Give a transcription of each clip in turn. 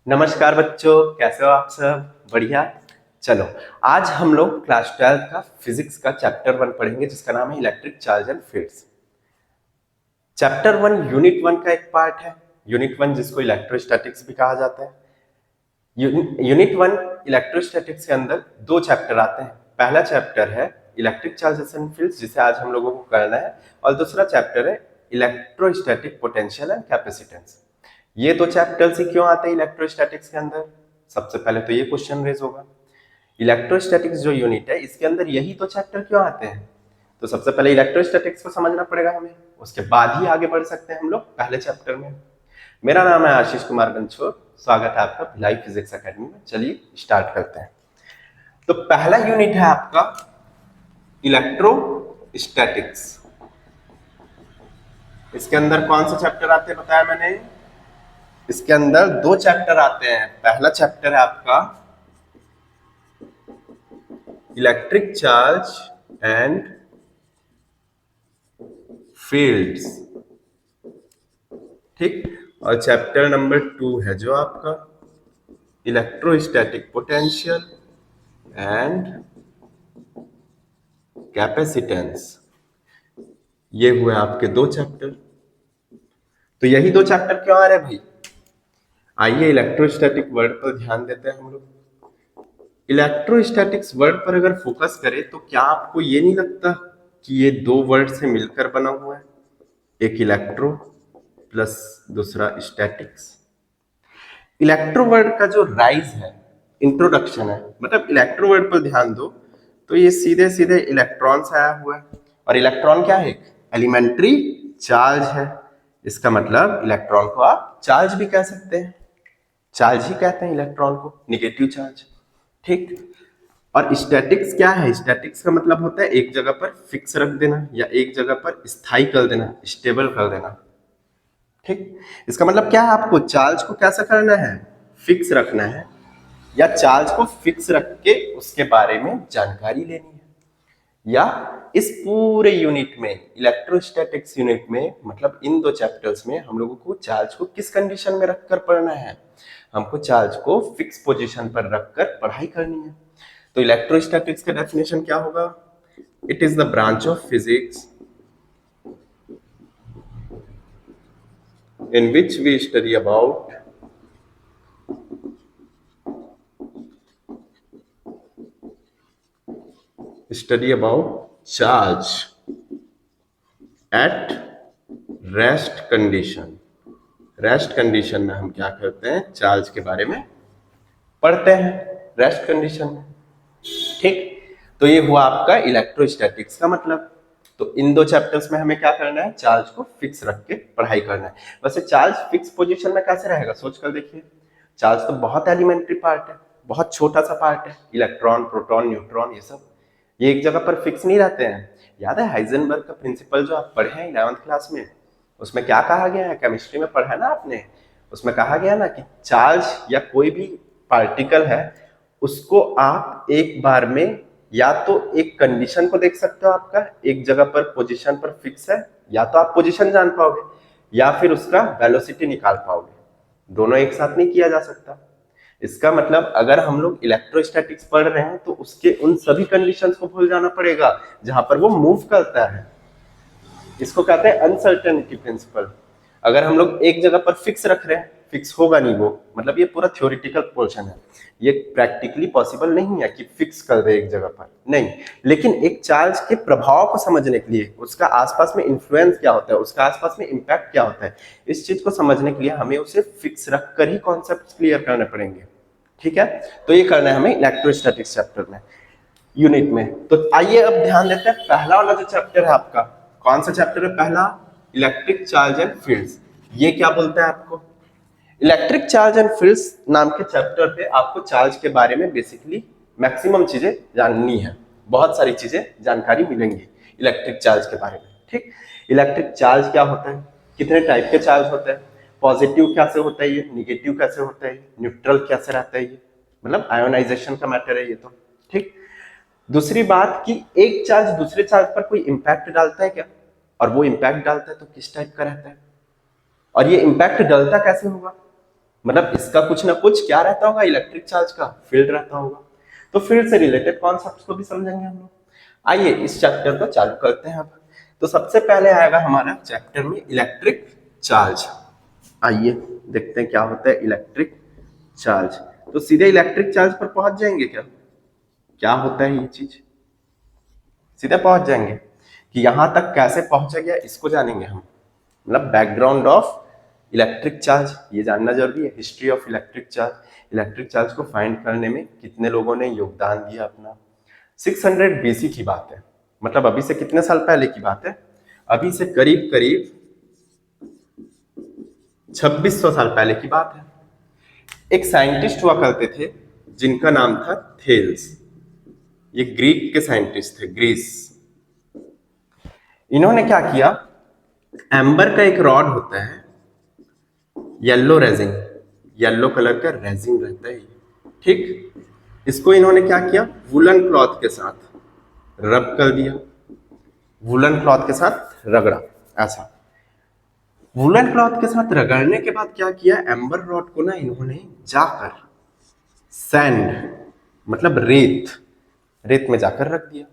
नमस्कार बच्चों, कैसे हो आप सब? बढ़िया। चलो, आज हम लोग क्लास 12 का फिजिक्स का चैप्टर 1 पढ़ेंगे जिसका नाम है electric charge and fields. Chapter 1 unit 1 का एक पार्ट है। यूनिट 1 जिसको इलेक्ट्रोस्टैटिक्स भी कहा जाता है। यूनिट 1 इलेक्ट्रोस्टैटिक्स के अंदर दो चैप्टर आते हैं। पहला चैप्टर है इलेक्ट्रिक चार्जेस एंड फील्ड्स जिसे आज हम लोगों को करना है, और दूसरा चैप्टर है इलेक्ट्रोस्टैटिक पोटेंशियल एंड कैपेसिटेंस। ये दो चैप्टर्स ही क्यों आते हैं इलेक्ट्रोस्टैटिक्स के अंदर? सबसे पहले तो ये क्वेश्चन रेज होगा, इलेक्ट्रोस्टैटिक्स जो यूनिट है इसके अंदर यही तो चैप्टर क्यों आते हैं? तो सबसे पहले इलेक्ट्रोस्टैटिक्स को समझना पड़ेगा हमें, उसके बाद ही आगे बढ़ सकते हैं हम लोग पहले चैप्टर में। मेरा नाम है आशीष कुमार गंछोर, स्वागत है आपका भिलाई फिजिक्स एकेडमी में। चलिए स्टार्ट करते हैं। तो पहला यूनिट है आपका इलेक्ट्रोस्टैटिक्स। इसके अंदर कौन से चैप्टर आते हैं बताया मैंने? इसके अंदर दो चैप्टर आते हैं। पहला चैप्टर है आपका इलेक्ट्रिक चार्ज एंड फील्ड्स, ठीक। और चैप्टर नंबर 2 है जो आपका इलेक्ट्रोस्टैटिक पोटेंशियल एंड कैपेसिटेंस। ये हुए आपके दो चैप्टर। तो यही दो चैप्टर क्यों आ रहे हैं भाई? आइए इलेक्ट्रोस्टैटिक वर्ड पर ध्यान देते हैं हम लोग। इलेक्ट्रोस्टैटिक्स वर्ड पर अगर फोकस करें तो क्या आपको ये नहीं लगता कि ये दो वर्ड से मिलकर बना हुआ है? एक इलेक्ट्रो प्लस दूसरा स्टैटिक्स। इलेक्ट्रो वर्ड का जो राइज है, इंट्रोडक्शन है, मतलब इलेक्ट्रो वर्ड पर ध्यान दो तो ये सीधे सीधे इलेक्ट्रॉन से आया हुआ है। और इलेक्ट्रॉन क्या है? एक एलिमेंट्री चार्ज है। इसका मतलब इलेक्ट्रॉन को आप चार्ज भी कह सकते हैं। चार्ज ही कहते हैं इलेक्ट्रॉन को, निगेटिव चार्ज, ठीक। और स्टैटिक्स क्या है? स्टैटिक्स का मतलब होता है एक जगह पर फिक्स रख देना या एक जगह पर स्थायी कर देना, स्टेबल कर देना, ठीक। इसका मतलब क्या है? आपको चार्ज को कैसा करना है? फिक्स रखना है, या चार्ज को फिक्स रख के उसके बारे में जानकारी लेनी है। या इस पूरे यूनिट में, इलेक्ट्रोस्टैटिक्स यूनिट में, मतलब इन दो चैप्टर्स में हम लोगों को चार्ज को किस कंडीशन में रखकर पढ़ना है? हमको चार्ज को फिक्स पोजीशन पर रखकर पढ़ाई करनी है। तो इलेक्ट्रोस्टैटिक्स का डेफिनेशन क्या होगा? It is the branch of physics in which we study about charge at rest condition। Rest condition में हम क्या करते हैं? चार्ज के बारे में पढ़ते हैं रेस्ट कंडीशन में, ठीक। तो ये हुआ आपका इलेक्ट्रोस्टैटिक्स का मतलब। तो इन दो चैप्टर्स में हमें क्या करना है? चार्ज को फिक्स रख के पढ़ाई करना है। वैसे चार्ज फिक्स पोजीशन में कैसे रहेगा सोच कर देखिए। चार्ज तो बहुत एलिमेंट्री पार्ट है, बहुत छोटा सा पार्ट है। इलेक्ट्रॉन, प्रोटॉन, न्यूट्रॉन, ये सब ये एक जगह पर फिक्स नहीं रहते हैं। याद है हाइजेनबर्ग का प्रिंसिपल जो आप पढ़े हैं 11th क्लास में? उसमें क्या कहा गया है? केमिस्ट्री में पढ़ा है ना आपने? उसमें कहा गया ना कि चार्ज या कोई भी पार्टिकल है उसको आप एक बार में या तो एक कंडीशन को देख सकते हो, आपका एक जगह पर पोजीशन पर फिक्स है, या तो आप पोजीशन जान पाओगे या फिर उसका वेलोसिटी निकाल पाओगे। दोनों एक साथ नहीं किया जा सकता। इसका मतलब अगर हम लोग इलेक्ट्रोस्टैटिक्स पढ़ रहे हैं तो उसके उन सभी कंडीशंस को भूल जाना पड़ेगा जहां पर वो मूव करता है। इसको कहते हैं अनसर्टेनिटी प्रिंसिपल। अगर हम लोग एक जगह पर फिक्स रख रहे हैं, फिक्स होगा नहीं वो, मतलब ये पूरा थ्योरेटिकल पोर्शन है। ये प्रैक्टिकली पॉसिबल नहीं है कि फिक्स कर दे एक जगह पर, नहीं। लेकिन एक चार्ज के प्रभाव को समझने के लिए, उसका आसपास में इन्फ्लुएंस क्या होता है, उसका आसपास में इम्पैक्ट क्या होता है, इस चीज को समझने के लिए हमें उसे फिक्स रख कर ही कॉन्सेप्ट क्लियर करने पड़ेंगे, ठीक है। तो ये करना है हमें इलेक्ट्रोस्टैटिक्स चैप्टर में, यूनिट में। तो आइए अब ध्यान देते हैं पहला वाला जो चैप्टर है आपका। कौन सा चैप्टर है पहला? Electric charge and fields. ये क्या बोलता है आपको? इलेक्ट्रिक चार्ज एंड फील्ड्स नाम के चैप्टर पे आपको चार्ज के बारे में बेसिकली मैक्सिमम चीजें जाननी है। बहुत सारी चीजें जानकारी मिलेंगी इलेक्ट्रिक चार्ज के बारे में, ठीक। इलेक्ट्रिक चार्ज क्या होता है, कितने टाइप के चार्ज होते हैं, पॉजिटिव कैसे होता है ये, निगेटिव कैसे होता है, न्यूट्रल कैसे रहता है ये, मतलब आयोनाइजेशन का मैटर है ये तो, ठीक। दूसरी बात कि एक चार्ज दूसरे चार्ज पर कोई इंपैक्ट डालता है क्या, और वो इंपैक्ट डालता है तो किस टाइप का रहता है, और ये इंपैक्ट डलता कैसे होगा, मतलब इसका कुछ ना कुछ क्या रहता होगा, इलेक्ट्रिक चार्ज का फील्ड रहता होगा। तो फील्ड से रिलेटेड कॉन्सेप्ट्स को भी समझेंगे हम लोग। आइए इस चैप्टर को चालू करते हैं अब। तो सबसे पहले आएगा हमारा चैप्टर में इलेक्ट्रिक चार्ज। आइए देखते हैं क्या होता है इलेक्ट्रिक चार्ज। तो सीधे इलेक्ट्रिक चार्ज पर पहुंच जाएंगे क्या होता है ये चीज, सीधे पहुंच जाएंगे कि यहां तक कैसे पहुंचा गया इसको जानेंगे हम। मतलब बैकग्राउंड ऑफ इलेक्ट्रिक चार्ज ये जानना जरूरी है, history of electric charge, electric charge को फाइंड करने में कितने लोगों ने योगदान दिया अपना। 600 बीसी की बात है, मतलब अभी से कितने साल पहले की बात है, अभी से करीब करीब 2600 साल पहले की बात है। एक साइंटिस्ट हुआ करते थे जिनका नाम था थेल्स, ये ग्रीक के साइंटिस्ट थे, ग्रीस। इन्होंने क्या किया, एम्बर का एक रॉड होता है, येलो रेजिन, येलो कलर का रेजिन रहता है, ठीक। इसको इन्होंने क्या किया, वुलन क्लॉथ के साथ रब कर दिया, वुलन क्लॉथ के साथ रगड़ा। ऐसा वुलन क्लॉथ के साथ रगड़ने के बाद क्या किया, एम्बर रॉड को ना इन्होंने जाकर सैंड मतलब रेत में जाकर रख दिया।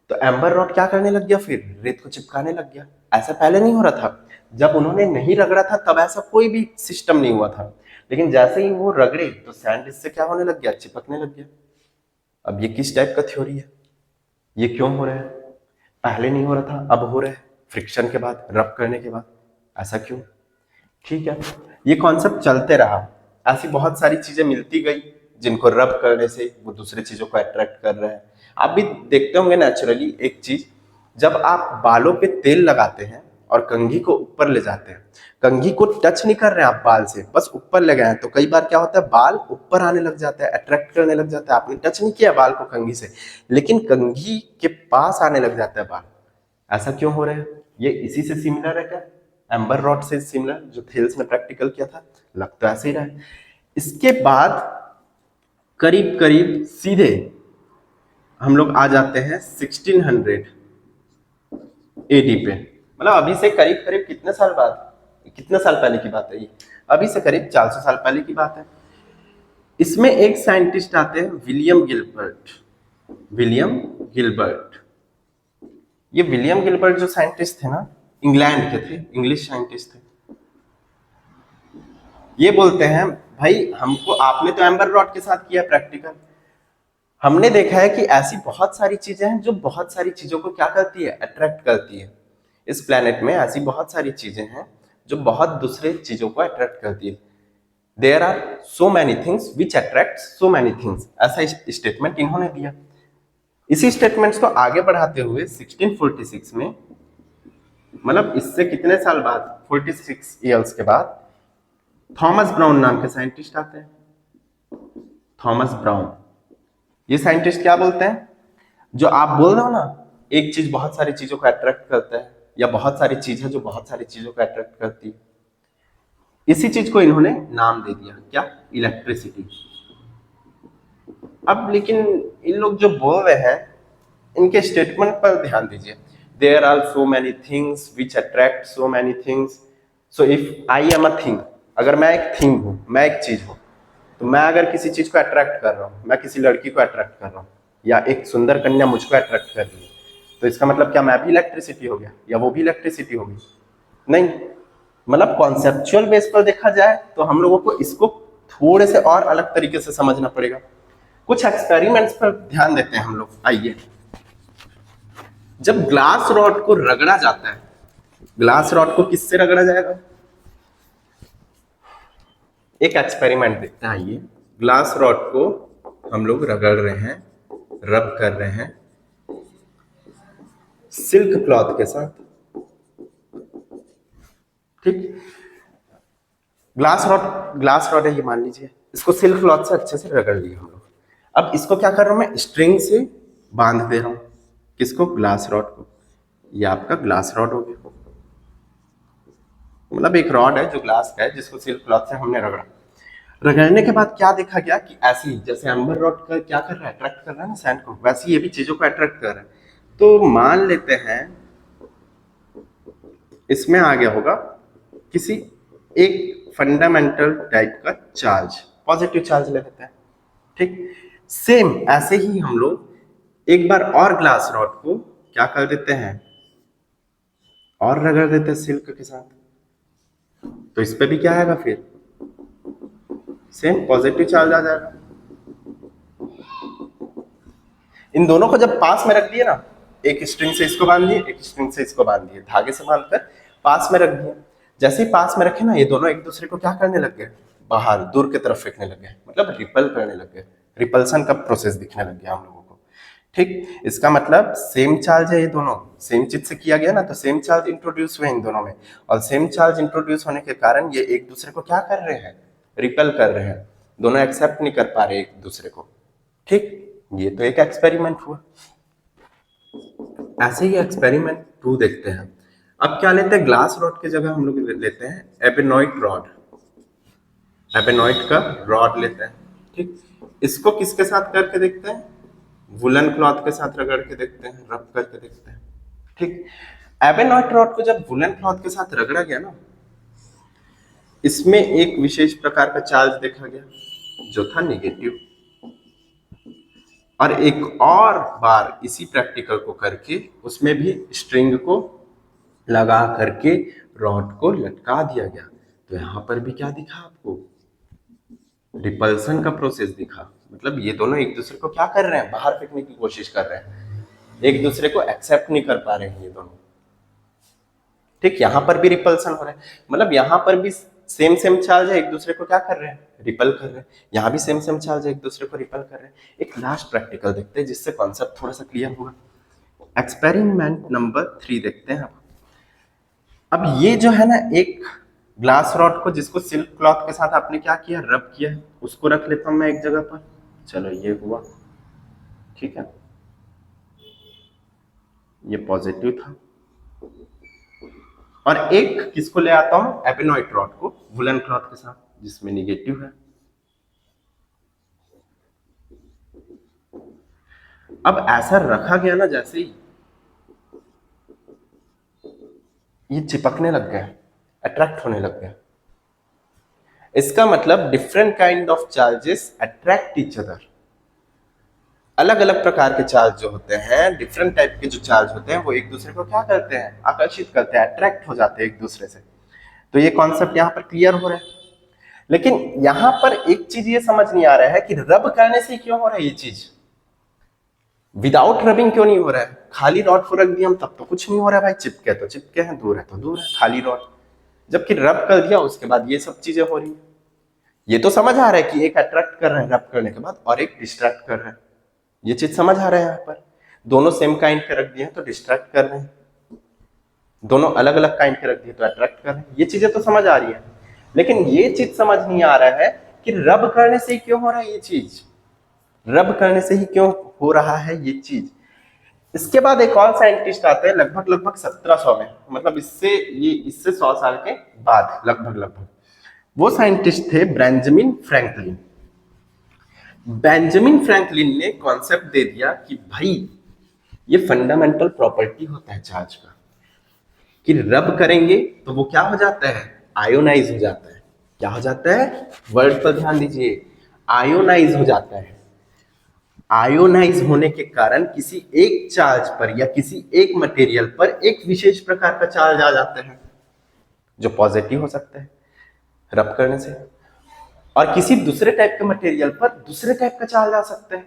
तो एम्बर रॉड क्या करने लग गया, फिर रेत को चिपकाने लग गया। ऐसा पहले नहीं हो रहा था, जब उन्होंने नहीं रगड़ा था तब ऐसा कोई भी सिस्टम नहीं हुआ था, लेकिन जैसे ही वो रगड़े तो सैंड इससे क्या होने लग गया, चिपकने लग गया। अब ये किस टाइप का थ्योरी है, ये क्यों हो रहा है, पहले नहीं हो रहा था अब हो रहा है, फ्रिक्शन के बाद, रब करने के बाद, ऐसा क्यों। ठीक है, ये कॉन्सेप्ट चलते रहा, ऐसी बहुत सारी चीजें मिलती गई जिनको रब करने से वो दूसरे चीजों को अट्रैक्ट कर रहे हैं। आप भी देखते होंगे नेचुरली एक चीज, जब आप बालों पे तेल लगाते हैं और कंघी को ऊपर ले जाते हैं, कंघी को टच नहीं कर रहे हैं आप बाल से, बस ऊपर ले गए हैं, तो कई बार क्या होता है बाल ऊपर आने लग जाता है, अट्रैक्ट करने लग जाता है। आपने टच नहीं किया बाल को कंघी से, लेकिन कंघी के पास आने लग जाता है बाल। ऐसा क्यों हो रहा है, ये इसी से सिमिलर है क्या, एम्बर रॉड से सिमिलर, जो थेल्स ने प्रैक्टिकल किया था, लग तो ऐसे ही रहा है। इसके बाद करीब करीब सीधे हम लोग आ जाते हैं 1600 एडी पे, मतलब अभी से करीब करीब कितने साल बाद, कितने साल पहले की बात है ये, अभी से करीब 400 साल पहले की बात है। इसमें एक साइंटिस्ट आते हैं विलियम गिलबर्ट, विलियम गिलबर्ट। ये विलियम गिलबर्ट जो साइंटिस्ट थे ना, इंग्लैंड के थे, इंग्लिश साइंटिस्ट थे। ये बोलते हैं भाई हमको, आपने तो एम्बर रॉड के साथ किया प्रैक्टिकल, हमने देखा है कि ऐसी बहुत सारी चीजें हैं जो बहुत सारी चीजों को क्या करती है, अट्रैक्ट करती है। इस प्लेनेट में ऐसी बहुत सारी चीजें हैं जो बहुत दूसरे चीजों को अट्रैक्ट करती है। There are so many things which attract so many things, ऐसा स्टेटमेंट इन्होंने दिया। इसी स्टेटमेंट्स को आगे बढ़ाते हुए 1646 में, मतलब इससे कितने साल बाद, 46 ईयर्स के बाद, थॉमस ब्राउन नाम के साइंटिस्ट आते हैं, थॉमस ब्राउन। ये साइंटिस्ट क्या बोलते हैं, जो आप बोल रहे हो ना एक चीज बहुत सारी चीजों को अट्रैक्ट करता है, या बहुत सारी चीज है जो बहुत सारी चीजों को अट्रैक्ट करती है, इसी चीज को इन्होंने नाम दे दिया क्या, इलेक्ट्रिसिटी। अब लेकिन इन लोग जो बोल रहे हैं इनके स्टेटमेंट पर ध्यान दीजिए, there are so many things which attract so many things, so if I am a thing, अगर मैं एक थिंग हूं, मैं एक चीज हूं, तो मैं अगर किसी चीज को अट्रैक्ट कर रहा हूं, मैं किसी लड़की को अट्रैक्ट कर रहा हूं, या एक सुंदर कन्या मुझको अट्रैक्ट कर रही है, तो इसका मतलब क्या मैं भी इलेक्ट्रिसिटी हो गया, या वो भी इलेक्ट्रिसिटी होगी, नहीं। मतलब कॉन्सेप्चुअल बेस पर देखा जाए तो हम लोगों को इसको थोड़े से और अलग तरीके से समझना पड़ेगा। कुछ एक्सपेरिमेंट्स पर ध्यान देते हैं हम लोग। आइए, जब ग्लास रॉड को रगड़ा जाता है, ग्लास रॉड को किससे रगड़ा जाएगा, एक एक्सपेरिमेंट देखते हैं। आइए, ग्लास रॉड को हम लोग रगड़ रहे हैं, रब कर रहे हैं सिल्क क्लॉथ के साथ, ठीक। ग्लास रॉड है ये, मान लीजिए, इसको सिल्क क्लॉथ से अच्छे से रगड़ लिया हम लोग। अब इसको क्या कर रहा हूं मैं, स्ट्रिंग से बांध दे रहा हूं, किसको, ग्लास रॉड को। ये आपका ग्लास रॉड हो गया, मतलब एक रॉड है जो ग्लास का है जिसको सिल्क क्लॉथ से हमने रगड़ा। रगड़ने के बाद क्या देखा गया कि ऐसी, जैसे एम्बर रॉड का क्या कर रहा है, अट्रैक्ट कर रहा है ना सैंड को, वैसे ये भी चीजों को अट्रैक्ट कर रहा है। तो मान लेते हैं इसमें आ गया होगा किसी एक फंडामेंटल टाइप का चार्ज, पॉजिटिव चार्ज ले लेते हैं, ठीक। सेम ऐसे ही हम लोग एक बार और ग्लास रॉड को क्या कर देते हैं, और रगड़ देते हैं सिल्क के साथ, तो इस पे भी क्या आएगा, फिर सेम पॉजिटिव चार्ज आ जाएगा। इन दोनों को जब पास में रख दिए ना, एक स्ट्रिंग से इसको बांध दिए, एक स्ट्रिंग से इसको बांध दिए, धागे से बांधकर पास में रख दिए। जैसे ही पास में रखे ना, ये दोनों एक दूसरे को क्या करने लग गए, बाहर दूर की तरफ फेंकने लग गए, मतलब रिपल करने लग गए, रिपल्सन का प्रोसेस दिखने लग गया हम लोगों को, ठीक। इसका मतलब सेम चार्ज है, ये दोनों सेम चीज से किया गया ना, तो सेम चार्ज इंट्रोड्यूस हुए इन दोनों में, और सेम चार्ज इंट्रोड्यूस होने के कारण ये एक दूसरे को क्या कर रहे हैं, रिपल कर रहे हैं, दोनों एक्सेप्ट नहीं कर पा रहे एक दूसरे को, ठीक। ये तो एक एक्सपेरिमेंट हुआ। ऐसे ही एक्सपेरिमेंट 2 देखते हैं। अब क्या लेते हैं, ग्लास रॉड की जगह हम लोग लेते हैं एबेनॉइट रॉड, एबेनॉइट का रॉड लेते हैं, ठीक। इसको किसके साथ करके देखते हैं, वुलन क्लॉथ के साथ रगड़ के देखते हैं, रब करके देखते हैं, ठीक। एबेनॉइट रॉड को जब वुलन क्लॉथ के साथ रगड़ा गया ना, इसमें एक विशेष प्रकार का चार्ज देखा गया जो था निगेटिव। और एक और बार इसी प्रैक्टिकल को करके उसमें भी स्ट्रिंग को लगा करके रॉड को लटका दिया गया, तो यहां पर भी क्या दिखा आपको, रिपल्सन का प्रोसेस दिखा। मतलब ये दोनों एक दूसरे को क्या कर रहे हैं, बाहर फेंकने की कोशिश कर रहे हैं, एक दूसरे को एक्सेप्ट नहीं कर पा रहे हैं ये दोनों, ठीक। यहां पर भी रिपल्सन हो रहा है, मतलब यहां पर भी सेम सेम चार्ज है, एक दूसरे को क्या कर रहे हैं, रिपल कर रहे हैं, यहां भी सेम सेम चार्ज है, एक दूसरे को रिपल कर रहे हैं। एक लास्ट प्रैक्टिकल देखते हैं जिससे कॉन्सेप्ट थोड़ा सा क्लियर होगा। एक्सपेरिमेंट नंबर 3 देखते हैं। अब ये जो है ना, एक ग्लास रॉड को जिसको सिल्क क्लॉथ के साथ आपने क्या किया, रब किया, उसको रख लेता हूं मैं एक जगह पर, चलो ये हुआ, ठीक है, ये पॉजिटिव था। और एक किसको ले आता हूं, एबेनॉइट रॉड को वुलन क्लॉथ के साथ जिसमें निगेटिव है। अब ऐसा रखा गया ना, जैसे ही ये चिपकने लग गया, अट्रैक्ट होने लग गया। इसका मतलब different kind of charges attract each other. अलग अलग प्रकार के चार्ज जो होते हैं, डिफरेंट टाइप के जो चार्ज होते हैं, वो एक दूसरे को क्या करते हैं, आकर्षित करते हैं, अट्रैक्ट हो जाते हैं एक दूसरे से। तो ये कॉन्सेप्ट यहाँ पर क्लियर हो रहा है। लेकिन यहां पर एक चीज ये समझ नहीं आ रहा है कि रब करने से क्यों हो रहा है ये चीज, विदाउट रबिंग क्यों नहीं हो रहा है। खाली रॉड को रख दिया हम तब तो कुछ नहीं हो रहा है भाई, चिपके तो चिपके हैं, दूर है तो दूर है, खाली रॉड। जबकि रब कर दिया उसके बाद ये सब चीजें हो रही है। ये तो समझ आ रहा है कि एक अट्रैक्ट कर रहे हैं रब करने के बाद, और एक डिस्ट्रैक्ट कर रहे हैं, ये चीज समझ आ रहा है। यहाँ पर दोनों सेम काइंड के रख दिए तो डिस्ट्रैक्ट कर रहे हैं, दोनों अलग अलग काइंड के रख दिए तो अट्रैक्ट कर रहे हैं, ये चीजें तो समझ आ रही है। लेकिन ये चीज समझ नहीं आ रहा है कि रब करने से क्यों हो रहा है ये चीज, रब करने से ही क्यों हो रहा है ये चीज। इसके बाद एक और साइंटिस्ट आते हैं लगभग लगभग 1700 में, मतलब इससे 100 साल के बाद लगभग। वो साइंटिस्ट थे बेंजामिन फ्रैंकलिन। बेंजामिन फ्रैंकलिन ने कॉन्सेप्ट दे दिया कि भाई ये फंडामेंटल प्रॉपर्टी होता है चार्ज का, कि रब करेंगे तो वो क्या हो जाता है, आयोनाइज हो जाता है। क्या हो जाता है, वर्ड पर ध्यान दीजिए, आयोनाइज हो जाता है। आयोनाइज होने के कारण किसी एक चार्ज पर या किसी एक मटेरियल पर एक विशेष प्रकार का चार्ज आ जाता है जो पॉजिटिव हो सकता है रब करने से, और किसी दूसरे टाइप के मटेरियल पर दूसरे टाइप का चार्ज आ सकता है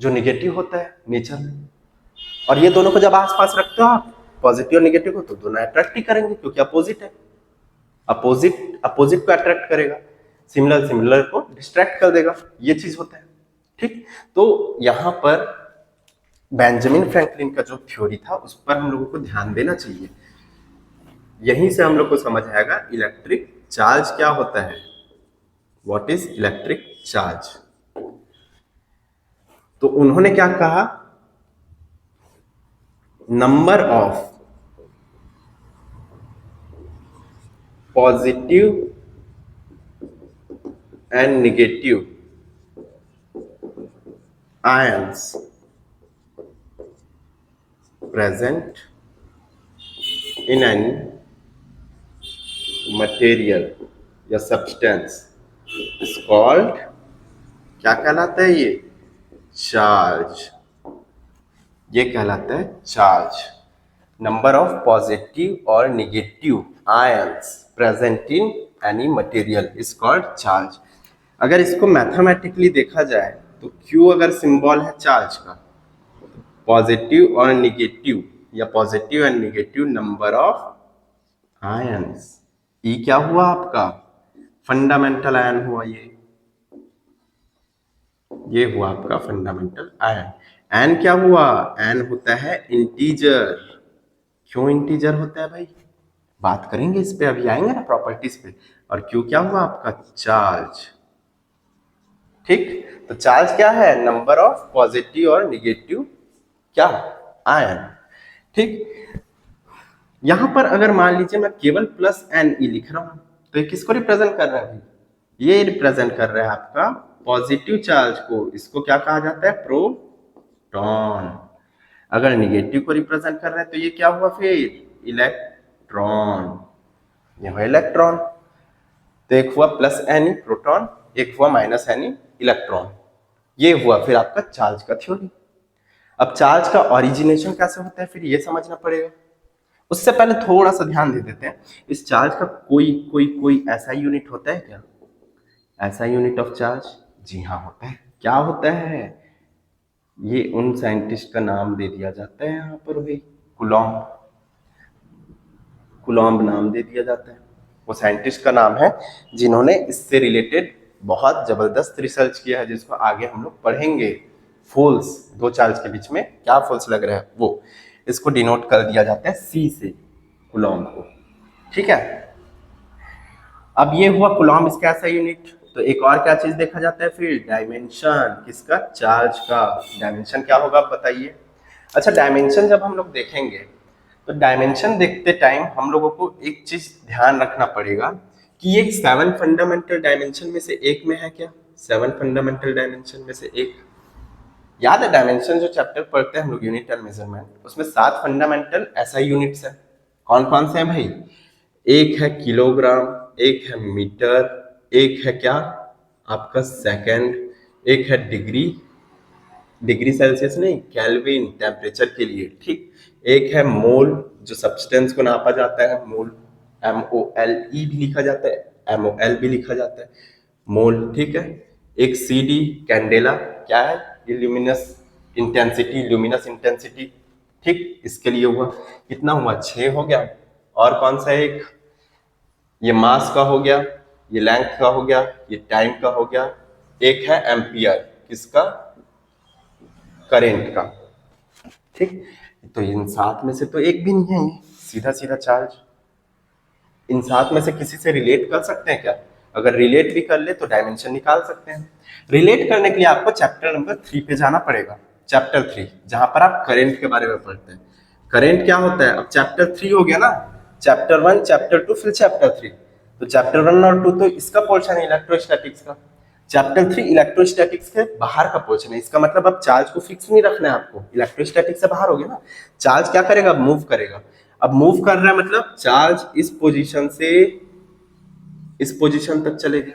जो निगेटिव होता है नेचर में। और ये दोनों को जब आसपास रखते हो आप, पॉजिटिव और निगेटिव को, तो दोनों अट्रैक्ट ही करेंगे क्योंकि अपोजिट है। अपोजिट को अट्रैक्ट करेगा, सिमिलर को डिस्ट्रैक्ट कर देगा, ये चीज होता है, ठीक। तो यहां पर बेंजामिन फ्रैंकलिन का जो थ्योरी था उस पर हम लोगों को ध्यान देना चाहिए। यहीं से हम लोग को समझ आएगा इलेक्ट्रिक चार्ज क्या होता है, व्हाट इज इलेक्ट्रिक चार्ज। तो उन्होंने क्या कहा, number of positive and negative ions present in an material या सब्सटेंस इज कॉल्ड, क्या कहलाता है ये, चार्ज। ये कहलाता है चार्ज। नंबर ऑफ पॉजिटिव और negative ions present in any material is called charge. अगर इसको मैथमेटिकली देखा जाए तो Q अगर सिंबल है चार्ज का, पॉजिटिव और नेगेटिव या positive and negative number of ions, e क्या हुआ आपका, फंडामेंटल आयन हुआ, ये हुआ आपका फंडामेंटल आयन। एन क्या हुआ, एन होता है इंटीजर। क्यों इंटीजर होता है भाई, बात करेंगे इस पे, अभी आएंगे ना प्रॉपर्टीज पे। और क्यू क्या हुआ आपका, चार्ज। ठीक, तो चार्ज क्या है, नंबर ऑफ पॉजिटिव और निगेटिव क्या, आयन। ठीक, यहां पर अगर मान लीजिए मैं केवल प्लस एन ई लिख रहा हूं, तो ये किसको रिप्रेजेंट कर रहा है भाई, ये रिप्रेजेंट कर रहा है आपका पॉजिटिव चार्ज को। इसको क्या कहा जाता है, प्रोटॉन। अगर निगेटिव को रिप्रेजेंट कर रहा है तो ये क्या हुआ फिर, इलेक्ट्रॉन। ये हुआ इलेक्ट्रॉन। तो एक हुआ प्लस एन प्रोटॉन, एक हुआ माइनस एन इलेक्ट्रॉन। ये हुआ फिर आपका चार्ज का थ्योरी। अब चार्ज का ओरिजिनेशन कैसे होता है फिर ये समझना पड़ेगा। उससे पहले थोड़ा सा ध्यान दे देते हैं, इस चार्ज का कोई कोई कोई ऐसा यूनिट होता है क्या, ऐसा यूनिट ऑफ चार्ज, जी हाँ होता है। क्या होता है, ये उन साइंटिस्ट का नाम दे दिया जाता है यहाँ पर भाई, कुलॉम्ब। कुलॉम्ब नाम दे दिया जाता है, वो साइंटिस्ट का नाम है जिन्होंने इससे रिलेटेड बहुत जबरदस्त रिसर्च किया है, जिसको आगे हम लोग पढ़ेंगे। फोल्स, दो चार्ज के बीच में क्या फोल्स लग रहा है वो, इसको डिनोट कर दिया जाता है सी से, कुलॉम्ब को। ठीक है, अब ये हुआ कुलॉम्ब इसका ऐसा यूनिट। तो एक और क्या चीज देखा जाता है फिर, डायमेंशन किसका, चार्ज का। डायमेंशन क्या होगा आप बताइए। अच्छा, डायमेंशन जब हम लोग देखेंगे तो डायमेंशन देखते टाइम हम लोगों को एक चीज ध्यान रखना पड़ेगा कि ये 7 फंडामेंटल डायमेंशन में से एक में है क्या, 7 फंडामेंटल डायमेंशन में से एक। याद है डायमेंशन जो चैप्टर पढ़ते हैं हम लोग, यूनिट एंड मेजरमेंट, उसमें 7 फंडामेंटल ऐसा यूनिट्स है। कौन कौन से हैं भाई, एक है किलोग्राम, एक है मीटर, एक है क्या आपका सेकंड, एक है डिग्री, डिग्री सेल्सियस नहीं, केल्विन टेम्परेचर के लिए। ठीक, एक है मोल जो सब्सटेंस को नापा जाता है, मोल, MOLE भी लिखा जाता है, MOL भी लिखा जाता है, मोल। ठीक है, एक CD कैंडेला, क्या है, इल्यूमिनस इंटेंसिटी, ल्यूमिनस इंटेंसिटी। ठीक, इसके लिए हुआ, कितना हुआ, 6 हो गया। और कौन सा एक, ये मास का हो गया, ये लेंथ का हो गया, ये टाइम का हो गया। एक है एम्पियर, किसका, करेंट का। ठीक, तो इन 7 में से तो एक भी नहीं है, सीधा सीधा चार्ज। इन 7 में से किसी से रिलेट कर सकते हैं क्या, अगर रिलेट भी कर ले तो डायमेंशन निकाल सकते हैं। रिलेट करने के लिए आपको चैप्टर नंबर 3 पे जाना पड़ेगा, चैप्टर 3 जहां पर आप करंट के बारे में पढ़ते हैं। करंट क्या होता है, अब चैप्टर 3 हो गया ना, चैप्टर 1 चैप्टर 2 फिर चैप्टर 3। तो चैप्टर 1 और 2 तो इसका पोर्शन है इलेक्ट्रोस्टैटिक्स का, चैप्टर 3 इलेक्ट्रोस्टैटिक्स के बाहर का पोर्शन है। इसका मतलब अब चार्ज को फिक्स नहीं रखना है आपको, इलेक्ट्रोस्टैटिक्स से बाहर हो गया ना, चार्ज क्या करेगा, अब मूव करेगा। अब मूव कर रहा है मतलब चार्ज इस पोजीशन से इस पोजीशन तक चलेगा,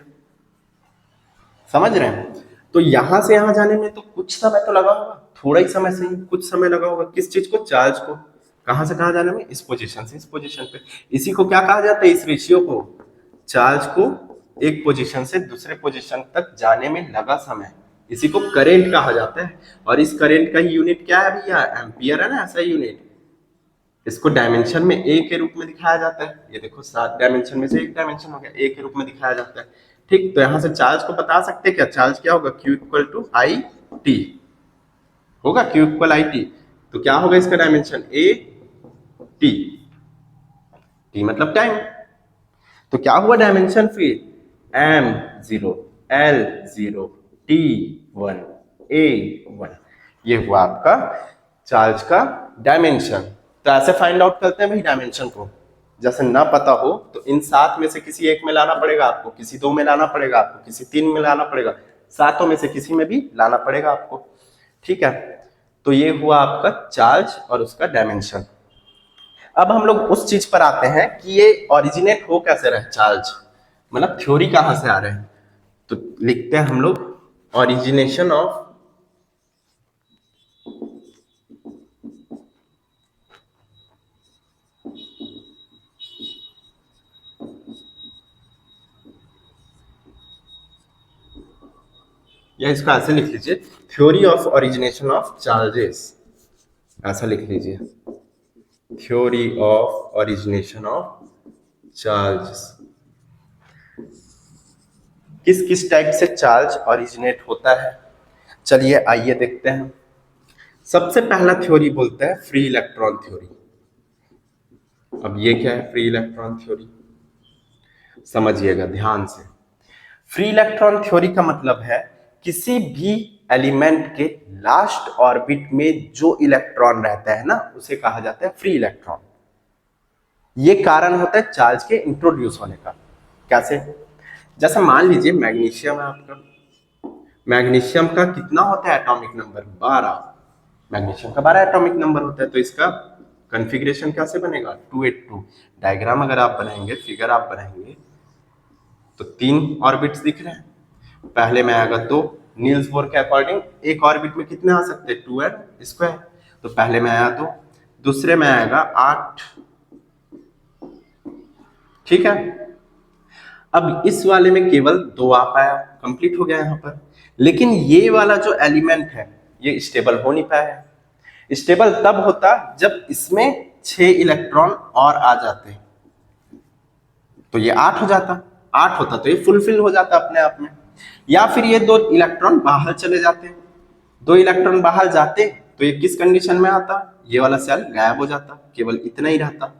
समझ रहे हैं। तो यहां से यहां जाने में तो कुछ समय तो लगा होगा, थोड़ा ही समय सही, कुछ समय लगा होगा, किस चीज को, चार्ज को। कहां से कहां जाने में, इस पोजीशन से इस पोजीशन पे। इसी को क्या कहा जाता है, इस रेशियो को, चार्ज को एक पोजीशन से दूसरे पोजीशन तक जाने में लगा समय, इसी को करेंट कहा जाता है। और इस करेंट का यूनिट क्या है भैया, एम्पियर है ना, ऐसा यूनिट। इसको डायमेंशन में ए के रूप में दिखाया जाता है, ये देखो 7 डायमेंशन में से एक डायमेंशन हो गया, ए के रूप में दिखाया जाता है। ठीक, तो यहां से चार्ज को बता सकते हैं क्या, चार्ज क्या होगा, Q equal to I T होगा, Q इक्वल आई टी। तो क्या होगा इसका डायमेंशन, ए टी, टी मतलब टाइम। तो क्या हुआ डायमेंशन फिर, M0, L0, T1, A1, ये हुआ आपका चार्ज का डायमेंशन। तो ऐसे फाइंड आउट करते हैं भाई डायमेंशन को, जैसे ना पता हो तो इन 7 में से किसी एक में लाना पड़ेगा आपको, किसी 2 में लाना पड़ेगा आपको, किसी 3 में लाना पड़ेगा, 7 में से किसी में भी लाना पड़ेगा आपको। ठीक है, तो ये हुआ आपका चार्ज और उसका डायमेंशन। अब हम लोग उस चीज पर आते हैं कि ये ओरिजिनेट हो कैसे रहे चार्ज। मतलब थ्योरी कहां से आ रहे हैं, तो लिखते हैं हम लोग ओरिजिनेशन ऑफ या इसको ऐसे लिख लीजिए, theory of origination of charges, ऐसा लिख लीजिए, theory of origination of charges. किस किस टाइप से चार्ज ओरिजिनेट होता है, चलिए आइए देखते हैं। सबसे पहला थ्योरी बोलते हैं फ्री इलेक्ट्रॉन थ्योरी। अब ये क्या है फ्री इलेक्ट्रॉन थ्योरी, समझिएगा ध्यान से। फ्री इलेक्ट्रॉन थ्योरी का मतलब है किसी भी एलिमेंट के लास्ट ऑर्बिट में जो इलेक्ट्रॉन रहता है ना, उसे कहा जाता है फ्री इलेक्ट्रॉन। ये कारण होता है चार्ज के इंट्रोड्यूस होने का। कैसे, जैसे मान लीजिए मैग्नीशियम है आपका, मैग्नीशियम का कितना होता है एटॉमिक नंबर 12, मैग्नीशियम का 12 एटॉमिक नंबर होता है, तो इसका कॉन्फ़िगरेशन कैसे बनेगा 282। डायग्राम अगर आप बनाएंगे, फिगर आप बनाएंगे, तो 3 ऑर्बिट्स दिख रहे हैं, पहले में आएगा 2, नील्स बोर के अकॉर्डिंग एक ऑर्बिट में कितने आ सकते हैं 2n², तो पहले में आया 2, दूसरे में आएगा 8, ठीक है। अब इस वाले में केवल 2 आ पाया, कंप्लीट हो गया यहां पर। लेकिन ये वाला जो एलिमेंट है ये स्टेबल हो नहीं पाया। स्टेबल तब होता जब इसमें 6 इलेक्ट्रॉन और आ जाते, तो ये 8 हो जाता, 8 होता तो ये फुलफिल हो जाता अपने आप में। या फिर ये 2 इलेक्ट्रॉन बाहर चले जाते, 2 इलेक्ट्रॉन बाहर जाते तो ये किस कंडीशन में आता, ये वाला सेल गायब हो जाता, केवल इतना ही रहता।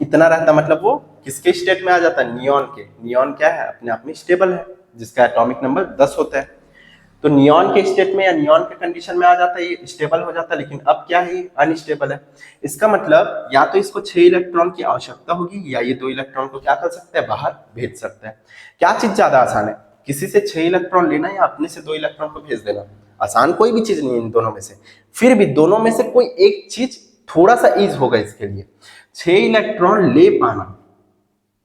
इतना रहता मतलब वो किसके स्टेट में आ जाता, नियॉन के। नियॉन क्या है अपने आप में स्टेबल है, जिसका एटॉमिक नंबर 10 होता है, तो नियॉन के स्टेट में या नियॉन के कंडीशन में आ जाता है, ये स्टेबल हो जाता। लेकिन अब क्या है, अनस्टेबल है। इसका मतलब या तो इसको 6 इलेक्ट्रॉन की आवश्यकता होगी, या ये 2 इलेक्ट्रॉन को क्या कर सकता है, बाहर भेज सकता है। क्या चीज ज्यादा आसान है, किसी से 6 इलेक्ट्रॉन लेना या अपने से 2 इलेक्ट्रॉन को भेज देना? आसान कोई भी चीज नहीं है इन दोनों में से। फिर भी दोनों में से कोई एक चीज थोड़ा सा ईज होगा इसके लिए। 6 इलेक्ट्रॉन ले पाना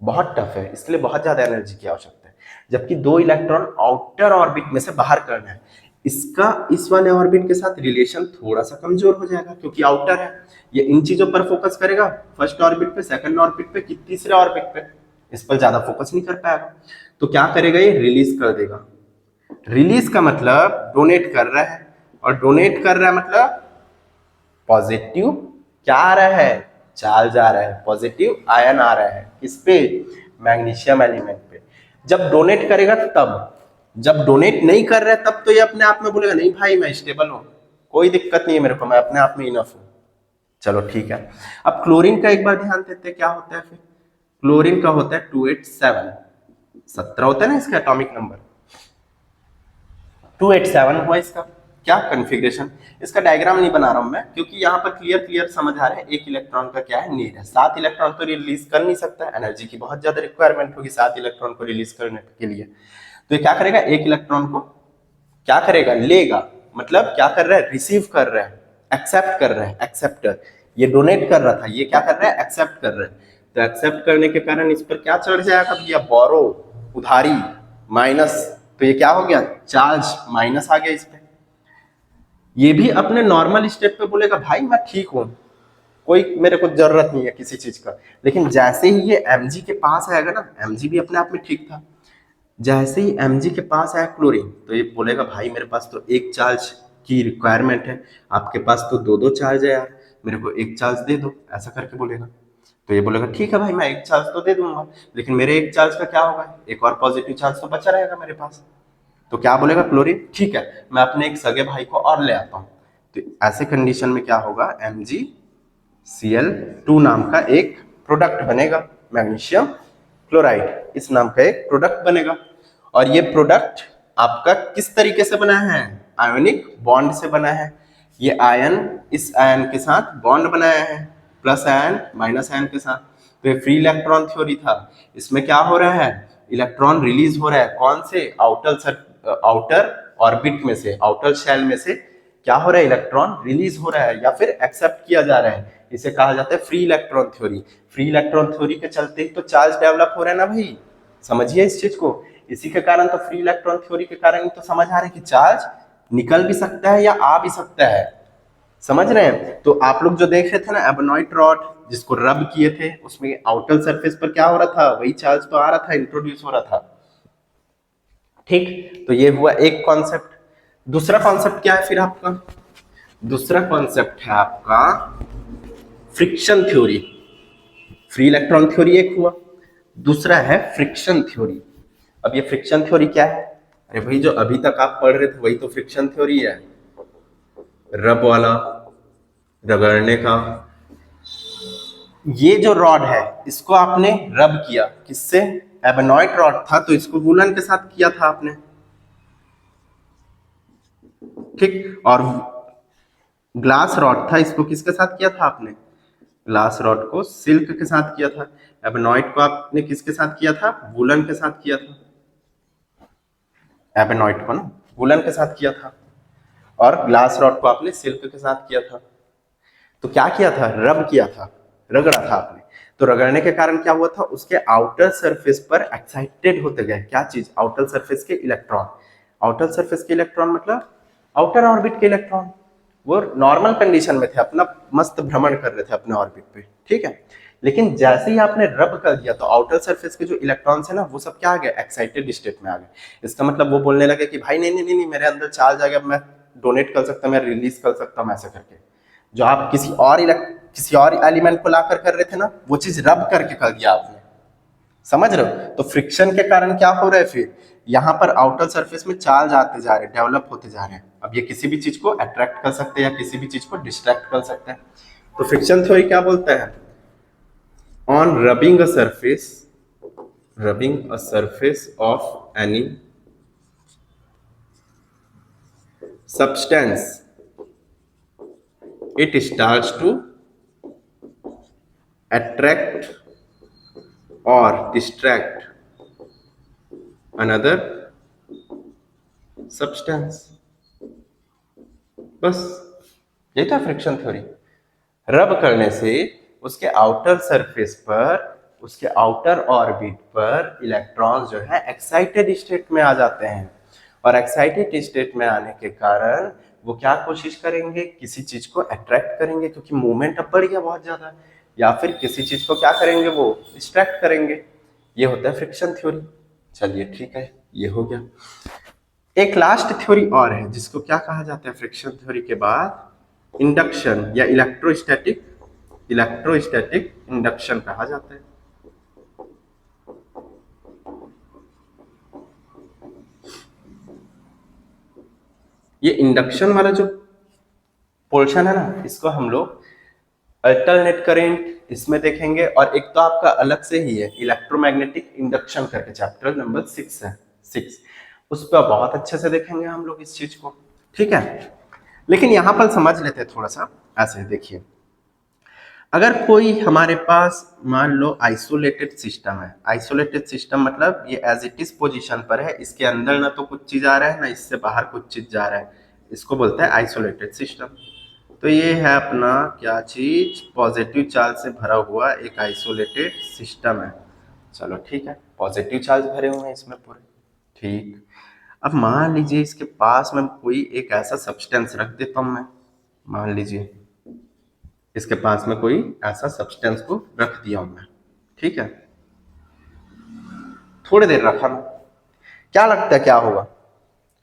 बहुत टफ है, इसलिए बहुत ज्यादा एनर्जी की आवश्यकता है। जबकि 2 इलेक्ट्रॉन आउटर ऑर्बिट में से बाहर करना है, इसका इस वाले ऑर्बिट के साथ रिलेशन थोड़ा सा कमजोर हो जाएगा, क्योंकि आउटर है। ये इन चीजों पर फोकस करेगा, फर्स्ट ऑर्बिट पे, सेकंड ऑर्बिट पे, कि तीसरे ऑर्बिट पे, इस पर ज्यादा फोकस नहीं कर पाएगा। तो क्या करेगा, ये रिलीज कर देगा। रिलीज का मतलब डोनेट कर रहा है, और डोनेट कर रहा है मतलब पॉजिटिव क्या आ रहा है, चार्ज आ रहा है, पॉजिटिव आयन आ रहा है। किस पे, मैग्नीशियम एलिमेंट पे। जब डोनेट करेगा तब, जब डोनेट नहीं कर रहा है तब तो ये अपने आप में बोलेगा नहीं भाई मैं स्टेबल हूं, कोई दिक्कत नहीं है मेरे को, मैं अपने आप में इनफ हूं। चलो ठीक है। अब क्लोरीन का एक बार ध्यान देते हैं क्या होता है। फिर क्लोरीन का होता है 287, 17 होता है ना इसका एटॉमिक नंबर, 287 हुआ इसका क्या कॉन्फ़िगरेशन। इसका डायग्राम नहीं बना रहा हूं मैं, क्योंकि यहाँ पर क्लियर समझ आ रहा है एक इलेक्ट्रॉन का क्या है नीड है। 7 इलेक्ट्रॉन तो रिलीज कर नहीं सकता, एनर्जी की बहुत ज्यादा रिक्वायरमेंट होगी 7 इलेक्ट्रॉन को रिलीज करने के लिए। तो ये क्या करेगा, एक इलेक्ट्रॉन को क्या करेगा, लेगा, मतलब क्या कर रहा है, रिसीव कर रहा है, एक्सेप्ट कर रहा है, एक्सेप्टर। ये डोनेट कर रहा था, ये क्या कर रहा है, एक्सेप्ट कर रहा है। तो एक्सेप्ट करने के कारण इस पर क्या चढ़ जाएगा भैया, बोरो, उधारी, माइनस। तो ये क्या हो गया, चार्ज माइनस आ गया इस पे। ये भी अपने नॉर्मल स्टेट पे बोलेगा भाई मैं ठीक हूं, कोई मेरे को जरूरत नहीं है किसी चीज का। लेकिन जैसे ही ये Mg के पास आएगा ना, Mg भी अपने आप में ठीक था, जैसे ही Mg के पास आया क्लोरीन, तो ये बोलेगा भाई मेरे पास तो एक चार्ज की रिक्वायरमेंट है, आपके पास तो 2 चार्ज है यार, मेरे को एक चार्ज दे दो, ऐसा करके बोलेगा। तो ये बोलेगा ठीक है भाई मैं एक चार्ज तो दे दूंगा, लेकिन मेरे एक चार्ज का क्या होगा, एक और पॉजिटिव चार्ज तो बचा रहेगा मेरे पास। तो क्या बोलेगा क्लोरीन, ठीक है मैं अपने एक सगे भाई को और ले आता हूं। तो ऐसे कंडीशन में क्या होगा, MgCl2 नाम का एक प्रोडक्ट बनेगा, मैग्नीशियम क्लोराइड इस नाम का एक प्रोडक्ट बनेगा। और ये प्रोडक्ट आपका किस तरीके से बना है, आयोनिक बॉन्ड से बना है। ये आयन इस आयन के साथ बॉन्ड बनाया है, प्लस आयन माइनस आयन के साथ। तो ये फ्री इलेक्ट्रॉन थ्योरी था। इसमें क्या हो रहा है, इलेक्ट्रॉन रिलीज हो रहा है, कौन से, आउटर ऑर्बिट में से, आउटर शेल में से क्या हो रहा है, इलेक्ट्रॉन रिलीज हो रहा है या फिर एक्सेप्ट किया जा रहा है। इसे कहा जाता है free electron theory. Free electron theory के चलते ही तो चार्ज डेवलप हो रहा है ना भाई, समझिए इस चीज को। इसी के कारण तो फ्री इलेक्ट्रॉन थ्योरी के कारण तो समझ आ रहा है कि चार्ज निकल भी सकता है या आ भी सकता है। समझ रहे हैं? तो आप लोग जो देख रहे थे ना एबोनॉइट रॉड जिसको रब किए थे, उसमें आउटर सरफेस पर क्या हो रहा था, वही चार्ज तो आ रहा था, इंट्रोड्यूस हो रहा था। ठीक, तो ये हुआ एक कॉन्सेप्ट। दूसरा कॉन्सेप्ट क्या है फिर आपका? दूसरा कॉन्सेप्ट है आपका friction theory. Free electron theory एक हुआ, दूसरा है फ्रिक्शन थ्योरी। अब ये फ्रिक्शन थ्योरी क्या है? अरे भाई जो अभी तक आप पढ़ रहे थे वही तो फ्रिक्शन थ्योरी है, रब वाला, रगड़ने का। ये जो रॉड है इसको आपने रब किया, किससे? एबोनॉइट रॉड था तो इसको वूलन के साथ किया था आपने, ठीक। और ग्लास रॉड था, इसको किसके साथ किया था आपने? ग्लास रॉड को सिल्क के साथ किया था। एबोनॉइट को आपने किसके साथ किया था? वूलन के साथ किया था। एबोनॉइट को ना वूलन के साथ किया था, और ग्लास रॉड को आपने सिल्क के साथ किया था। तो क्या किया था? रब किया था, रगड़ा था आपने। तो रगड़ने के कारण क्या हुआ था? उसके आउटर सरफेस पर एक्साइटेड होते गए क्या चीज? आउटर सरफेस के इलेक्ट्रॉन। आउटर सरफेस के इलेक्ट्रॉन मतलब आउटर ऑर्बिट के इलेक्ट्रॉन। वो नॉर्मल कंडीशन में थे, अपना मस्त भ्रमण कर रहे थे अपने ऑर्बिट पे, ठीक है। लेकिन जैसे ही आपने रब कर दिया तो आउटर सरफेस के जो इलेक्ट्रॉन्स है ना वो सब क्या आ गए? एक्साइटेड स्टेट में आ गए। इसका मतलब वो बोलने लगे कि भाई नहीं नहीं नहीं, नहीं मेरे अंदर चार्ज आ गया, मैं डोनेट कर सकता हूँ, मैं रिलीज कर सकता हूँ, ऐसा करके। जो आप किसी और एलिमेंट को लाकर कर रहे थे ना, वो चीज रब करके कर दिया आपने। समझ रहे हो? तो फ्रिक्शन के कारण क्या हो रहा है फिर? यहाँ पर आउटर सरफेस में चार्ज आते जा रहे हैं, डेवलप होते जा रहे हैं। अब ये किसी भी चीज को अट्रैक्ट कर सकते हैं या किसी भी चीज को डिस्ट्रैक्ट कर सकते हैं। तो फ्रिक्शन थ्योरी क्या बोलता है? On rubbing a surface of any substance, it starts to attract or distract another substance। बस ये था फ्रिक्शन थ्योरी। रब करने से उसके आउटर सरफेस पर, उसके आउटर ऑर्बिट पर इलेक्ट्रॉन्स जो है एक्साइटेड स्टेट में आ जाते हैं, और एक्साइटेड स्टेट में आने के कारण वो क्या कोशिश करेंगे? किसी चीज को अट्रैक्ट करेंगे क्योंकि मूवमेंट अब बढ़ गया बहुत ज्यादा, या फिर किसी चीज को क्या करेंगे? वो डिस्ट्रैक्ट करेंगे। ये होता है फ्रिक्शन थ्योरी। चलिए ठीक है, ये हो गया। एक लास्ट थ्योरी और है जिसको क्या कहा जाता है फ्रिक्शन थ्योरी के बाद? इंडक्शन या इलेक्ट्रोस्टैटिक इंडक्शन कहा जाता है। ये इंडक्शन वाला जो पोर्शन है ना, इसको हम लोग अल्टरनेट करंट इसमें देखेंगे, और एक तो आपका अलग से ही है इलेक्ट्रोमैग्नेटिक इंडक्शन करके, चैप्टर नंबर 6 है, 6। उस पर बहुत अच्छे से देखेंगे हम लोग इस चीज को, ठीक है। लेकिन यहां पर समझ लेते हैं थोड़ा सा। ऐसे देखिए, अगर कोई हमारे पास मान लो आइसोलेटेड सिस्टम है, आइसोलेटेड सिस्टम मतलब ये एज इट इज पोजीशन पर है, इसके अंदर ना तो कुछ चीज आ रहा है ना इससे बाहर कुछ चीज जा रहा है, इसको बोलते हैं आइसोलेटेड सिस्टम। तो ये है अपना क्या चीज? पॉजिटिव चार्ज से भरा हुआ एक आइसोलेटेड सिस्टम है। चलो ठीक है, पॉजिटिव चार्ज भरे हुए हैं इसमें पूरे, ठीक। अब मान लीजिए इसके पास में कोई एक ऐसा सब्सटेंस रख देता हूं मैं, मान लीजिए इसके पास में कोई ऐसा सब्सटेंस को रख दिया हूं मैं, ठीक है। थोड़ी देर रखा मैं, क्या लगता है क्या होगा?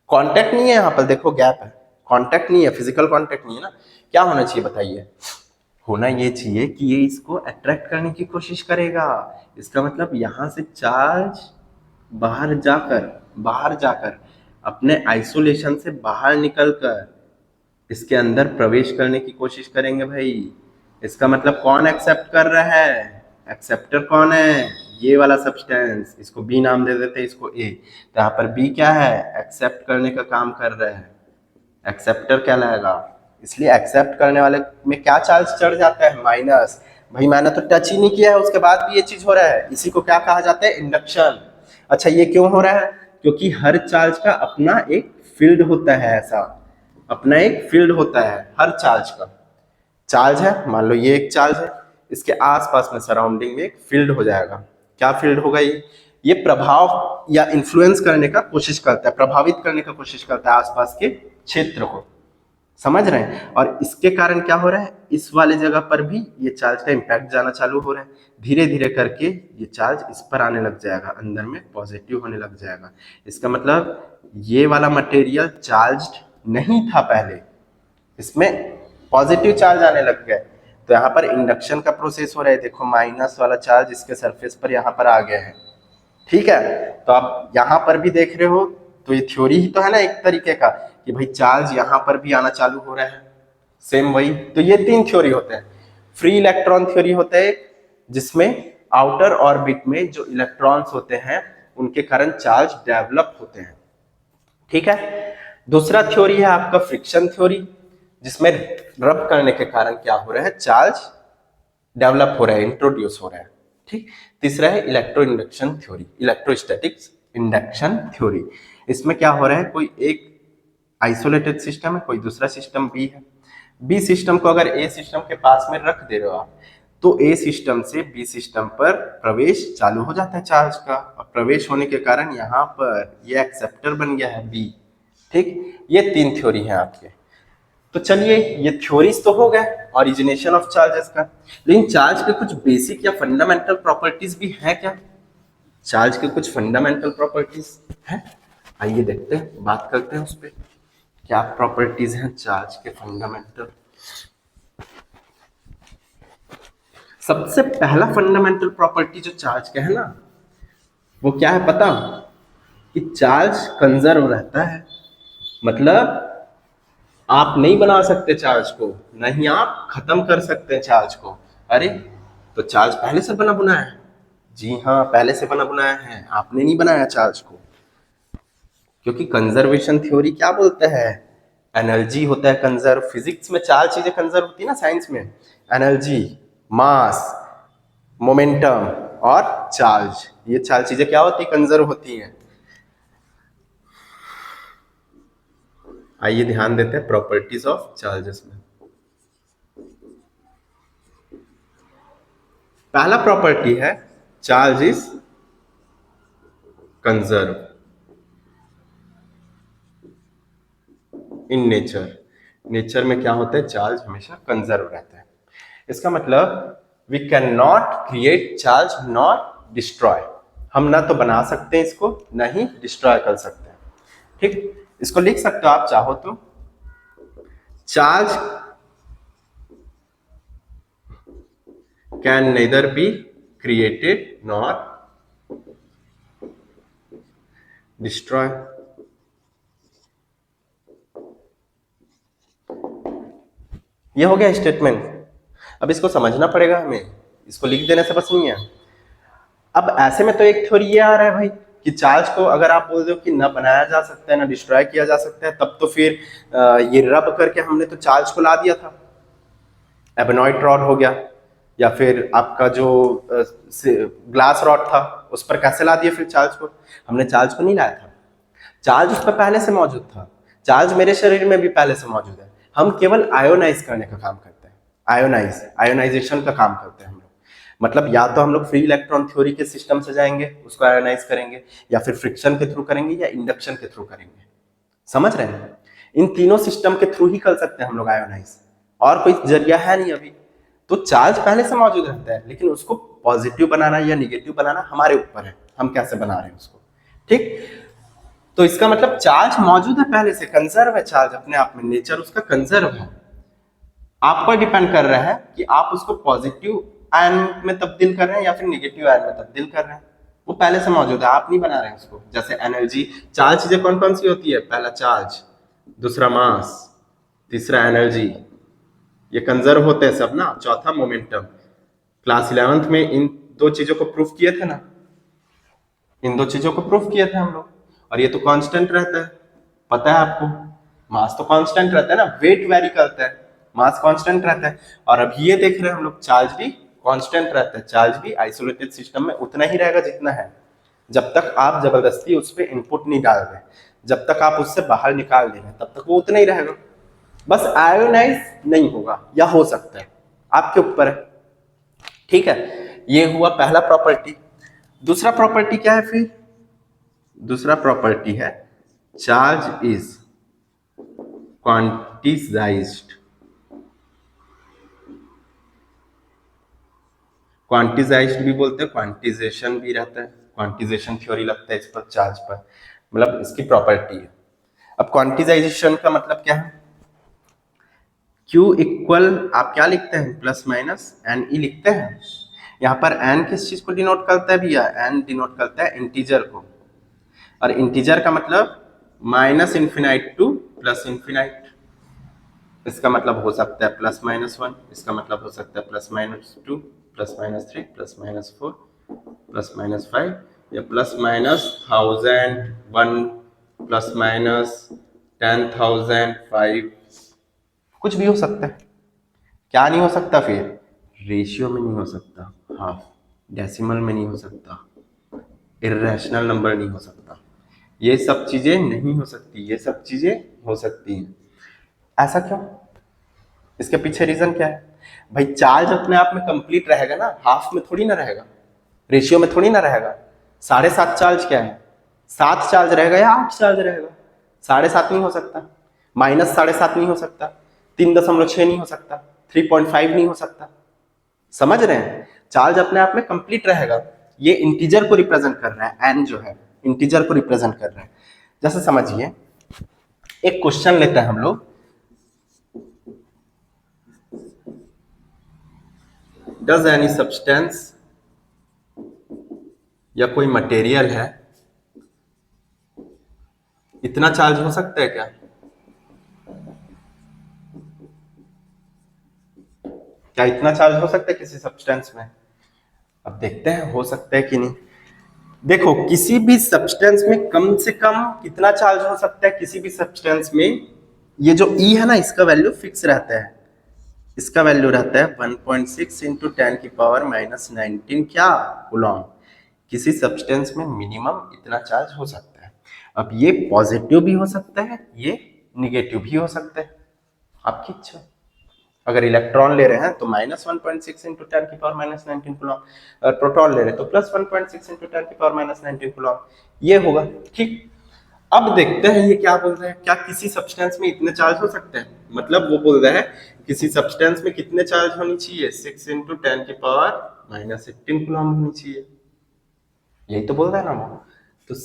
कांटेक्ट नहीं है यहाँ पर, देखो गैप है, कांटेक्ट नहीं है, फिजिकल कांटेक्ट नहीं है ना। क्या होना चाहिए बताइए? होना ये चाहिए कि ये इसको अट्रैक्ट करने की कोशिश करेगा। इसका मतलब यहां से चार्ज बाहर जाकर अपने आइसोलेशन से बाहर निकलकर इसके अंदर प्रवेश करने की कोशिश करेंगे भाई। इसका मतलब कौन एक्सेप्ट कर रहा है? एक्सेप्टर कौन है? ये वाला सब्सटेंस, इसको बी नाम दे देते हैं, इसको ए। तो यहाँ पर बी क्या है? एक्सेप्ट करने का काम कर रहा है, एक्सेप्टर क्या लाएगा। इसलिए एक्सेप्ट करने वाले में क्या चार्ज चढ़ जाता है? माइनस। भाई मैंने तो टच ही नहीं किया है उसके बाद भी ये चीज हो रहा है, इसी को क्या कहा जाता है? इंडक्शन। अच्छा ये क्यों हो रहा है? क्योंकि हर चार्ज का अपना एक फील्ड होता है, ऐसा अपना एक फील्ड होता है हर चार्ज का। चार्ज है, मान लो ये एक चार्ज है, इसके आसपास में सराउंडिंग में एक फील्ड हो जाएगा। क्या फील्ड होगा? ये प्रभाव या इन्फ्लुएंस करने का कोशिश करता है, प्रभावित करने का कोशिश करता है आसपास के क्षेत्र को, समझ रहे हैं। और इसके कारण क्या हो रहा है, इस वाले जगह पर भी ये चार्ज का इम्पैक्ट जाना चालू हो रहा है, धीरे धीरे करके ये चार्ज इस पर आने लग जाएगा, अंदर में पॉजिटिव होने लग जाएगा। इसका मतलब ये वाला मटेरियल चार्ज्ड नहीं था पहले, इसमें पॉजिटिव चार्ज आने लग गए, तो यहाँ पर इंडक्शन का प्रोसेस हो रहा है। देखो माइनस वाला चार्ज इसके सरफेस पर यहाँ पर आ गया है, ठीक है। तो आप यहाँ पर भी देख रहे हो, तो ये थ्योरी ही तो है ना एक तरीके का, कि भाई चार्ज यहाँ पर भी आना चालू हो रहा है, सेम वही। तो ये 3 थ्योरी होते हैं। फ्री इलेक्ट्रॉन थ्योरी होता है जिसमें आउटर ऑर्बिट में जो इलेक्ट्रॉन्स होते हैं उनके कारण चार्ज डेवलप होते हैं, ठीक है। दूसरा थ्योरी है आपका फ्रिक्शन थ्योरी, जिसमें रब करने के कारण क्या हो रहा है, चार्ज डेवलप हो रहा है, इंट्रोड्यूस हो रहा है, ठीक। तीसरा है electro induction theory, electrostatics induction theory. इसमें क्या हो रहा है, कोई एक आइसोलेटेड सिस्टम है, कोई दूसरा सिस्टम बी है। बी सिस्टम को अगर ए सिस्टम के पास में रख दे रहे हो आप, तो ए सिस्टम से बी सिस्टम पर प्रवेश चालू हो जाता है चार्ज का, और प्रवेश होने के कारण यहाँ पर ये एक्सेप्टर बन गया है बी, ठीक। ये 3 थ्योरी है आपके। तो चलिए ये थ्योरीज तो हो गए ओरिजिनेशन ऑफ चार्जेस का, लेकिन चार्ज के कुछ बेसिक या फंडामेंटल प्रॉपर्टीज भी है क्या? चार्ज के कुछ फंडामेंटल प्रॉपर्टीज हैं, आइए देखते हैं, बात करते हैं उस पर, क्या प्रॉपर्टीज हैं चार्ज के फंडामेंटल। सबसे पहला फंडामेंटल प्रॉपर्टी जो चार्ज का है ना, वो क्या है पता? कि चार्ज कंजर्व रहता है। मतलब आप नहीं बना सकते चार्ज को, नहीं आप खत्म कर सकते चार्ज को। अरे तो चार्ज पहले से बना बनाया है? जी हाँ, पहले से बना बनाया है, आपने नहीं बनाया चार्ज को। क्योंकि कंजर्वेशन थ्योरी क्या बोलते हैं, एनर्जी होता है कंजर्व। फिजिक्स में 4 चीजें कंजर्व होती है ना, साइंस में, एनर्जी, मास, मोमेंटम और चार्ज। ये 4 चीजें क्या होती है, कंजर्व होती हैं। आइए ध्यान देते हैं प्रॉपर्टीज ऑफ चार्जेस में। पहला प्रॉपर्टी है charge is conserve in nature. Nature में क्या होता है, चार्ज हमेशा कंजर्व रहता है। इसका मतलब we can not create charge not destroy. हम ना तो बना सकते हैं इसको, ना ही डिस्ट्रॉय कर सकते हैं, ठीक। इसको लिख सकते हो आप चाहो तो, charge can nether be created nor destroy. ये हो गया स्टेटमेंट। अब इसको समझना पड़ेगा हमें, इसको लिख देने से बस नहीं है। अब ऐसे में तो एक थ्योरी ये आ रहा है भाई कि चार्ज को अगर आप बोल दो कि ना बनाया जा सकता है ना डिस्ट्रॉय किया जा सकता है, तब तो फिर ये रब करके हमने तो चार्ज को ला दिया था, एबेनॉइड रॉड हो गया, या फिर आपका जो ग्लास रॉड था उस पर कैसे ला दिया फिर चार्ज को? हमने चार्ज को नहीं लाया था, चार्ज उस पर पहले से मौजूद था। चार्ज मेरे शरीर में भी पहले से मौजूद है, हम केवल आयोनाइज करने का काम करते हैं, आयोनाइजेशन का काम करते हैं हम लोग। मतलब या तो हम लोग फ्री इलेक्ट्रॉन थ्योरी के सिस्टम से जाएंगे, उसको आयोनाइज करेंगे, या फिर फ्रिक्शन के थ्रू करेंगे, या इंडक्शन के थ्रू करेंगे। समझ रहे हैं? इन तीनों सिस्टम के थ्रू ही कर सकते हैं हम लोग आयोनाइज, और कोई जरिया है नहीं अभी। तो चार्ज पहले से मौजूद रहता है, लेकिन उसको पॉजिटिव बनाना या निगेटिव बनाना हमारे ऊपर है, हम कैसे बना रहे हैं उसको, ठीक। तो इसका मतलब चार्ज मौजूद है पहले से, कंजर्व है चार्ज अपने आप में, नेचर उसका कंजर्व है। आप पर डिपेंड कर रहा है कि आप उसको पॉजिटिव आयन में तब्दील कर रहे हैं या फिर निगेटिव आयन में तब्दील कर रहे हैं। वो पहले से मौजूद है, आप नहीं बना रहे हैं उसको। जैसे एनर्जी, 4 चीजें कौन कौन सी होती है? पहला चार्ज, दूसरा मास, तीसरा एनर्जी, ये कंजर्व होते हैं सब ना। चौथा मोमेंटम। क्लास 11th में इन 2 चीजों को प्रूफ किए थे ना, इन 2 चीजों को प्रूफ किए थे हम लोग। और ये तो कांस्टेंट रहता है, पता है आपको। मास तो कांस्टेंट रहता है ना, वेट वेरी करता है, मास कांस्टेंट रहता है। और अब ये देख रहे हैं हम लोग, चार्ज भी कांस्टेंट रहता है। चार्ज भी आइसोलेटेड सिस्टम में उतना ही रहेगा जितना है, जब तक आप जबरदस्ती उस पर इनपुट नहीं डाल रहे, जब तक आप उससे बाहर निकाल दे रहे, तब तक वो उतना ही रहेगा। बस आयोनाइज नहीं होगा, या हो सकता है, आपके ऊपर है, ठीक है। ये हुआ पहला प्रॉपर्टी। दूसरा प्रॉपर्टी क्या है फिर? दूसरा प्रॉपर्टी है चार्ज इज क्वांटिजाइज्ड। क्वांटिजाइज्ड भी बोलते हैं, क्वांटिजेशन भी रहता है, क्वांटिजेशन थ्योरी लगता है इस पर, चार्ज पर, मतलब इसकी प्रॉपर्टी है। अब क्वांटिजाइजेशन का मतलब क्या है? Q इक्वल आप क्या लिखते हैं? प्लस माइनस एन ई लिखते हैं। यहाँ पर एन किस चीज को डिनोट करता है भैया? एन डिनोट करता है इंटीजर को, और इंटीजर का मतलब minus infinite two plus infinite. इसका मतलब हो सकता है प्लस माइनस 1, इसका मतलब हो सकता है plus minus 2, plus minus 3, plus minus 4, plus minus 5, या प्लस माइनस 1001, प्लस माइनस 10,005, कुछ भी हो सकता है। क्या नहीं हो सकता फिर? रेशियो में नहीं हो सकता, हाफ डेसिमल में नहीं हो सकता, इर्रेशनल नंबर नहीं हो सकता, ये सब चीजें नहीं हो सकती, ये सब चीजें हो सकती हैं। ऐसा क्यों? इसके पीछे रीजन क्या है भाई? चार्ज अपने आप में कंप्लीट रहेगा ना, हाफ में थोड़ी ना रहेगा, रेशियो में थोड़ी ना रहेगा। 7.5 चार्ज क्या है? 7 चार्ज रहेगा या 8 चार्ज रहेगा? 7.5 नहीं हो सकता, माइनस 7.5 नहीं हो सकता, 3.6 नहीं हो सकता, 3.5 नहीं हो सकता। समझ रहे हैं? चार्ज अपने आप में कंप्लीट रहेगा। ये इंटीजर को रिप्रेजेंट कर रहा है, एन जो है इंटीजर को रिप्रेजेंट कर रहा है। जैसे समझिए, एक क्वेश्चन लेते हैं हम लोग, डज एनी सब्सटेंस या कोई मटेरियल है, इतना चार्ज हो सकता है क्या? क्या इतना चार्ज हो सकता है किसी सब्सटेंस में? अब देखते हैं हो सकता है कि नहीं। देखो, किसी भी सब्सटेंस में कम से कम कितना चार्ज हो सकता है? किसी भी सब्सटेंस में ये जो E है ना, इसका वैल्यू फिक्स रहता है, इसका वैल्यू रहता है 1.6 इंटू 10 की पावर माइनस 19 क्या कूलॉम। किसी सब्सटेंस में मिनिमम इतना चार्ज हो सकता है। अब ये पॉजिटिव भी हो सकता है, ये निगेटिव भी हो सकता है, आपकी इच्छा। अगर इलेक्ट्रॉन ले रहे हैं तो माइनस 1.6 इंटू 10 की पावर माइनस 19 कूलॉम, अगर प्रोटॉन ले रहे हैं तो प्लस 1.6 इंटू 10 की पावर माइनस 19 कूलॉम, ये होगा। ठीक, अब देखते हैं ये क्या बोल रहा है, क्या किसी सब्सटेंस में इतने चार्ज हो सकते हैं? मतलब वो बोल रहा है किसी सब्सटेंस में कितने चार्ज होनी चाहिए? 6 इंटू 10 की पावर माइनस 18 कूलॉम होनी चाहिए, यही तो बोल रहा है ना वो। तो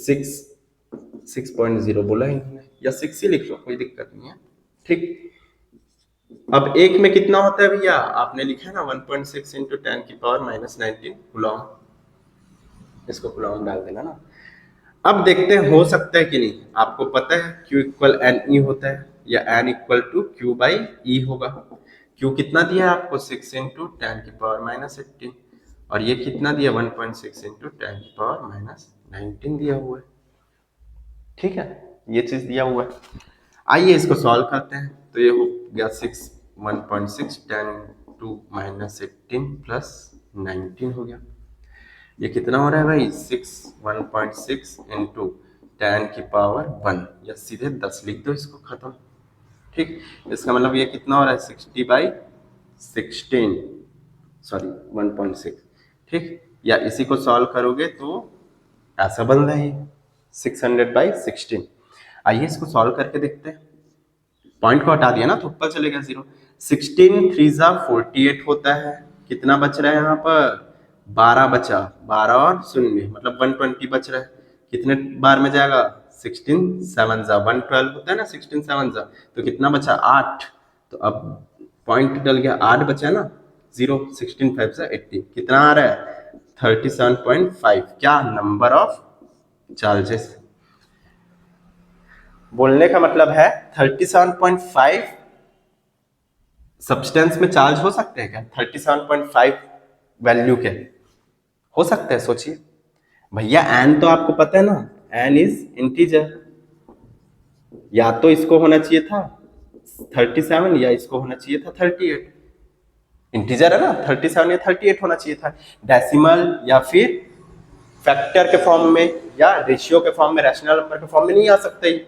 6.0 बोला ही नहीं, या 6 ही लिख लो, कोई दिक्कत नहीं है। ठीक, अब एक में कितना होता है भैया? आपने लिखा है ना 1.6 इंटू 10 की पावर माइनस 19 कूलॉम, इसको कूलॉम डाल देना ना। अब देखते हैं हो सकता है कि नहीं। आपको पता है Q इक्वल एन ई होता है, या n equal to q by e होगा। Q कितना दिया है आपको? 6 इंटू 10 की पावर माइनस 18, और ये कितना दिया? 1.6 इंटू 10 की पावर माइनस 19 दिया हुआ है। ठीक है, ये चीज दिया हुआ है। आइए इसको सॉल्व करते हैं। तो ये हो गया 1.6 10 टू माइनस 18 प्लस 19 हो गया। ये कितना हो रहा है भाई? 1.6 इंटू 10 की पावर 1, या सीधे 10 लिख दो, इसको खत्म। ठीक, इसका मतलब ये कितना हो रहा है? 60/16, सॉरी 1.6। ठीक, या इसी को सॉल्व करोगे तो ऐसा बन रहा है 600/16। आइए इसको सॉल्व करके देखते हैं। पॉइंट को हटा दिया ना तो ऊपर चलेगा 0। 16 3 जा 48 होता है। कितना बच रहा है यहाँ पर? 12 बचा, 12 और 0 मतलब 120 बच रहा है। कितने बार में जाएगा? 16 7 जा 112 होता है ना, 16 7 जा, तो कितना बचा? 8। तो अब पॉइंट डल गया, 8 बचा ना, 0 16 5 जा 80, कितना आ रहा है? 37.5। क्या? Number of charges. बोलने का मतलब है 37.5 सब्सटेंस में चार्ज हो सकते हैं क्या? 37.5 वैल्यू के हो सकते हैं? सोचिए भैया, एन तो आपको पता है ना, एन इज इंटीजर। या तो इसको होना चाहिए था 37, या इसको होना चाहिए था 38। इंटीजर है ना, 37 या 38 होना चाहिए था। डेसिमल या फिर फैक्टर के फॉर्म में, या रेशियो के फॉर्म में, रैशनल नंबर के फॉर्म में नहीं आ सकते ही।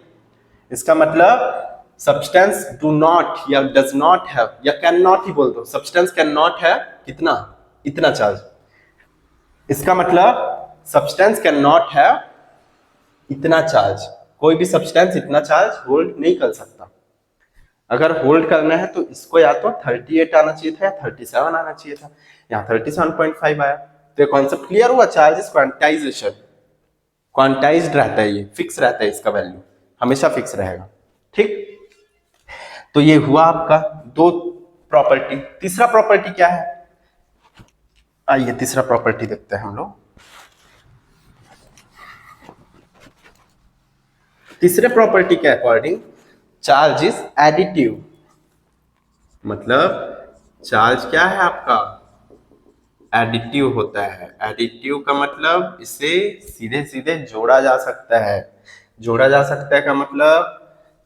इसका मतलब सब्सटेंस डू नॉट या डज नॉट हैव, या कैन नॉट ही बोल दो, सब्सटेंस कैन नॉट हैव कितना? इतना चार्ज। इसका मतलब सब्सटेंस कैन नॉट हैव इतना चार्ज, कोई भी सब्सटेंस इतना चार्ज होल्ड नहीं कर सकता। अगर होल्ड करना है तो इसको या तो 38 आना चाहिए था या 37 आना चाहिए था, यहाँ 37.5 आया। तो ये कॉन्सेप्ट क्लियर हुआ। चार्ज इज क्वांटाइजेशन, क्वांटाइज्ड रहता है, ये फिक्स रहता है, इसका वैल्यू हमेशा फिक्स रहेगा। ठीक, तो ये हुआ आपका दो प्रॉपर्टी। तीसरा प्रॉपर्टी क्या है, आइए तीसरा प्रॉपर्टी देखते हैं हम लोग। तीसरे प्रॉपर्टी के अकॉर्डिंग चार्ज इज एडिटिव, मतलब चार्ज क्या है आपका, एडिटिव होता है। एडिटिव का मतलब इसे सीधे सीधे जोड़ा जा सकता है। जोड़ा जा सकता है का मतलब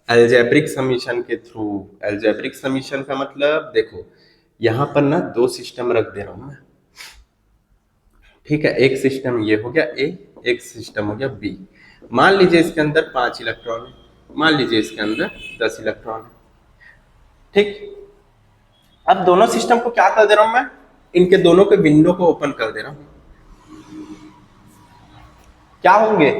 अलजेब्रिक समीशन के थ्रू। अलजेब्रिक समीशन का मतलब देखो यहां पर ना दो सिस्टम रख दे रहा हूं मैं, ठीक है। एक सिस्टम ये हो गया ए, एक सिस्टम हो गया बी। मान लीजिए इसके अंदर 5 इलेक्ट्रॉन है, मान लीजिए इसके अंदर 10 इलेक्ट्रॉन है, ठीक। अब दोनों सिस्टम को क्या कर दे रहा हूं मैं, इनके दोनों के विंडो को ओपन कर दे रहा हूं। क्या होंगे,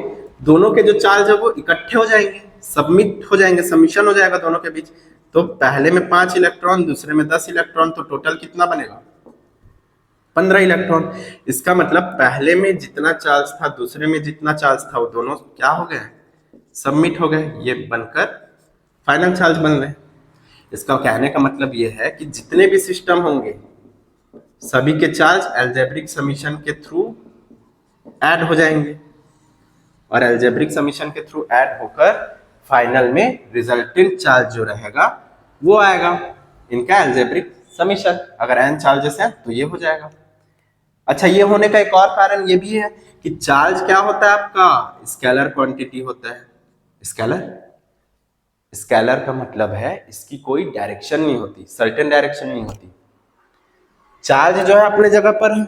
दोनों के जो चार्ज है वो इकट्ठे हो जाएंगे, सबमिट हो जाएंगे, सबमिशन हो जाएगा दोनों के बीच। तो पहले में 5 इलेक्ट्रॉन, दूसरे में 10 इलेक्ट्रॉन, तो टोटल कितना बनेगा, 15 इलेक्ट्रॉन। इसका मतलब पहले में जितना चार्ज था दूसरे में जितना चार्ज था वो दोनों क्या हो गए, सबमिट हो गए, ये बनकर फाइनल चार्ज बन रहे। इसका कहने का मतलब ये है कि जितने भी सिस्टम होंगे सभी के चार्ज अलजेब्रिक समीशन के थ्रू ऐड हो जाएंगे, और अलजेब्रिक समीशन के थ्रू ऐड होकर फाइनल में रिजल्टेंट चार्ज जो रहेगा वो आएगा, इनका अलजेब्रिक समीशन। अगर n चार्जेस हैं तो ये हो जाएगा। अच्छा, ये होने का एक और कारण ये भी है कि चार्ज क्या होता है आपका, स्केलर क्वांटिटी होता है। स्केलर, स्केलर का मतलब है इसकी कोई डायरेक्शन नहीं होती, सर्टेन डायरेक्शन नहीं होती। चार्ज जो है अपने जगह पर है,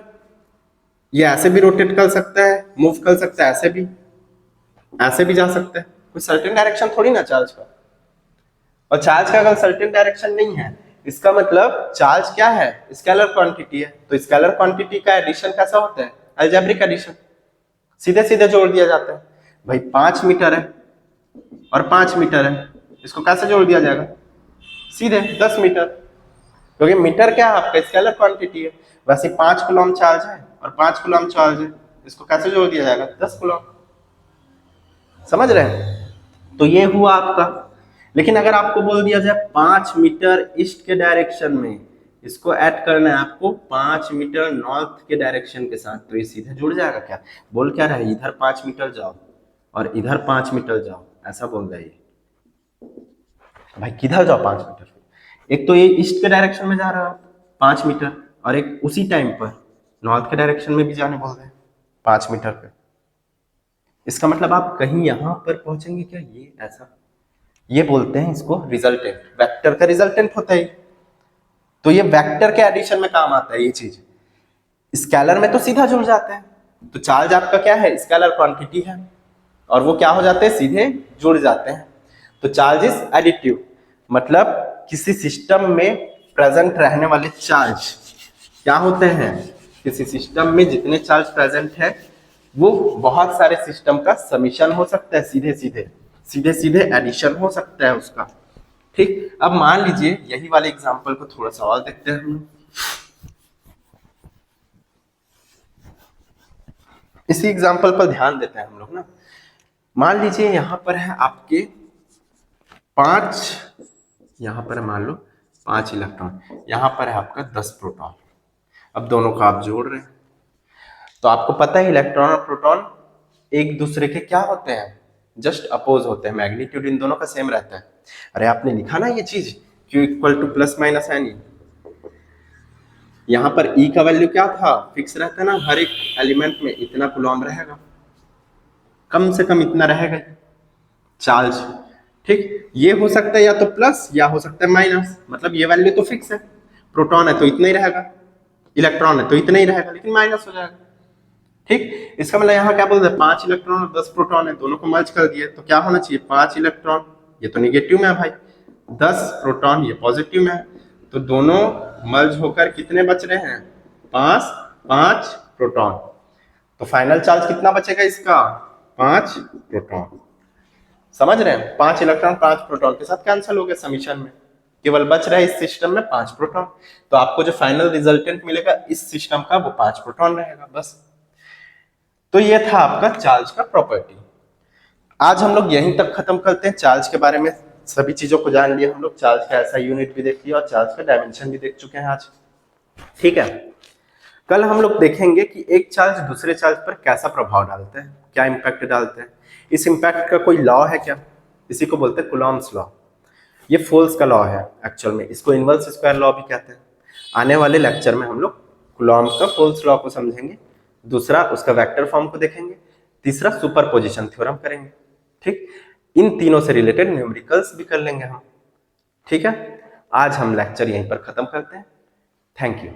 ये ऐसे भी रोटेट कर सकता है, मूव कर सकता है, ऐसे भी जा सकता है, कोई सर्टेन डायरेक्शन थोड़ी ना चार्ज का। और चार्ज का अगर सर्टेन डायरेक्शन नहीं है, इसका मतलब चार्ज क्या है, स्केलर क्वांटिटी है। तो स्केलर क्वांटिटी का एडिशन कैसा होता है, अलजेब्रिक एडिशन, सीधे सीधे जोड़ दिया जाता है। भाई 5 मीटर है और 5 मीटर है, इसको कैसे जोड़ दिया जाएगा, सीधे 10 मीटर, क्योंकि मीटर क्या है आपका स्केलर क्वांटिटी है। वैसे 5 कूलम चार्ज है और 5 कूलम चार्ज है, इसको कैसे जोड़ दिया जाएगा, 10 कूलम। समझ रहे हैं, तो ये हुआ आपका। लेकिन अगर आपको बोल दिया जाए 5 मीटर ईस्ट के डायरेक्शन में, इसको ऐड करना है आपको 5 मीटर नॉर्थ के डायरेक्शन के साथ, तो ये सीधे जुड़ जाएगा क्या, बोल क्या रहा है, इधर 5 मीटर जाओ और इधर 5 मीटर जाओ, ऐसा बोल रहा है। भाई किधर जाओ 5 मीटर, एक तो ये ईस्ट के डायरेक्शन में जा रहा है 5 मीटर, और एक उसी टाइम पर नॉर्थ के डायरेक्शन में भी जाने बोल रहे हैं 5 मीटर पे। इसका मतलब आप कहीं यहां पर पहुंचेंगे क्या, ये ऐसा, ये बोलते हैं इसको रिजल्टेंट। वेक्टर का रिजल्टेंट होता है, तो ये वेक्टर के एडिशन में काम आता है ये चीज। स्केलर में तो सीधा जुड़ जाते हैं, तो चार्ज आपका क्या है, स्केलर क्वांटिटी है, और वो क्या हो जाते हैं, सीधे जुड़ जाते हैं। तो चार्ज इज एडिटिव, मतलब किसी सिस्टम में प्रेजेंट रहने वाले चार्ज क्या होते हैं, किसी सिस्टम में जितने चार्ज प्रेजेंट है वो बहुत सारे सिस्टम का समीशन हो सकता है, सीधे सीधे एडिशन हो सकता है उसका। ठीक, अब मान लीजिए यही वाले एग्जांपल को थोड़ा सा और देखते हैं हम लोग। इसी एग्जांपल पर ध्यान देते हैं हम लोग ना। मान लीजिए यहां पर है आपके 5, यहां पर मान लो 5 इलेक्ट्रॉन, यहां पर है आपका 10 प्रोटॉन। अब दोनों को आप जोड़ रहे हैं, तो आपको पता है इलेक्ट्रॉन और प्रोटॉन एक दूसरे के क्या होते हैं, जस्ट अपोज होते हैं, मैग्नीट्यूड इन दोनों का सेम रहता है। अरे आपने लिखा ना ये चीज, Q equal to plus minus N. यहाँ पर E का वैल्यू क्या था, फिक्स रहता है ना, हर एक एलिमेंट में इतना कूलम रहेगा, कम से कम इतना रहेगा चार्ज। ठीक, ये हो सकता है या तो प्लस या हो सकता है माइनस, मतलब ये वैल्यू तो फिक्स है। प्रोटॉन है तो इतना ही रहेगा, इलेक्ट्रॉन है तो इतना ही रहेगा, लेकिन माइनस हो जाएगा। ठीक, इसका मतलब यहाँ क्या बोलते हैं, 5 इलेक्ट्रॉन और 10 प्रोटॉन है, दोनों को मर्ज कर दिए, तो क्या होना चाहिए, 5 इलेक्ट्रॉन, ये तो निगेटिव में है भाई, 10 प्रोटॉन ये पॉजिटिव में है, तो दोनों मर्ज होकर कितने बच रहे हैं, 5 5 प्रोटॉन। तो फाइनल चार्ज कितना बचेगा इसका, 5 प्रोटॉन। समझ रहे हैं, 5 इलेक्ट्रॉन 5 प्रोटॉन के साथ कैंसिल हो गए समीशन में, केवल बच रहा है इस सिस्टम में 5 प्रोटॉन। तो आपको जो फाइनल रिजल्टेंट मिलेगा इस सिस्टम का वो 5 प्रोटॉन रहेगा बस। तो ये था आपका चार्ज का प्रॉपर्टी। आज हम लोग यहीं तक खत्म करते हैं चार्ज के बारे में, सभी चीजों को जान लिए हम लोग, चार्ज का ऐसा यूनिट भी देख लिया और चार्ज का डायमेंशन भी देख चुके हैं आज। ठीक है, कल हम लोग देखेंगे कि एक चार्ज दूसरे चार्ज पर कैसा प्रभाव डालता है, क्या इंपैक्ट डालता है। इस इंपैक्ट का कोई लॉ है क्या, इसी को बोलते हैं कूलॉम्स लॉ। ये फोल्स का लॉ है एक्चुअल में, इसको इनवर्स स्क्वायर लॉ भी कहते हैं। आने वाले लेक्चर में हम लोग कूलॉम्स का फोल्स लॉ को समझेंगे, दूसरा उसका वेक्टर फॉर्म को देखेंगे, तीसरा सुपरपोजिशन थ्योरम करेंगे। ठीक, इन तीनों से रिलेटेड न्यूमेरिकल्स भी कर लेंगे हम। ठीक है, आज हम लेक्चर यहीं पर खत्म करते हैं। Thank you.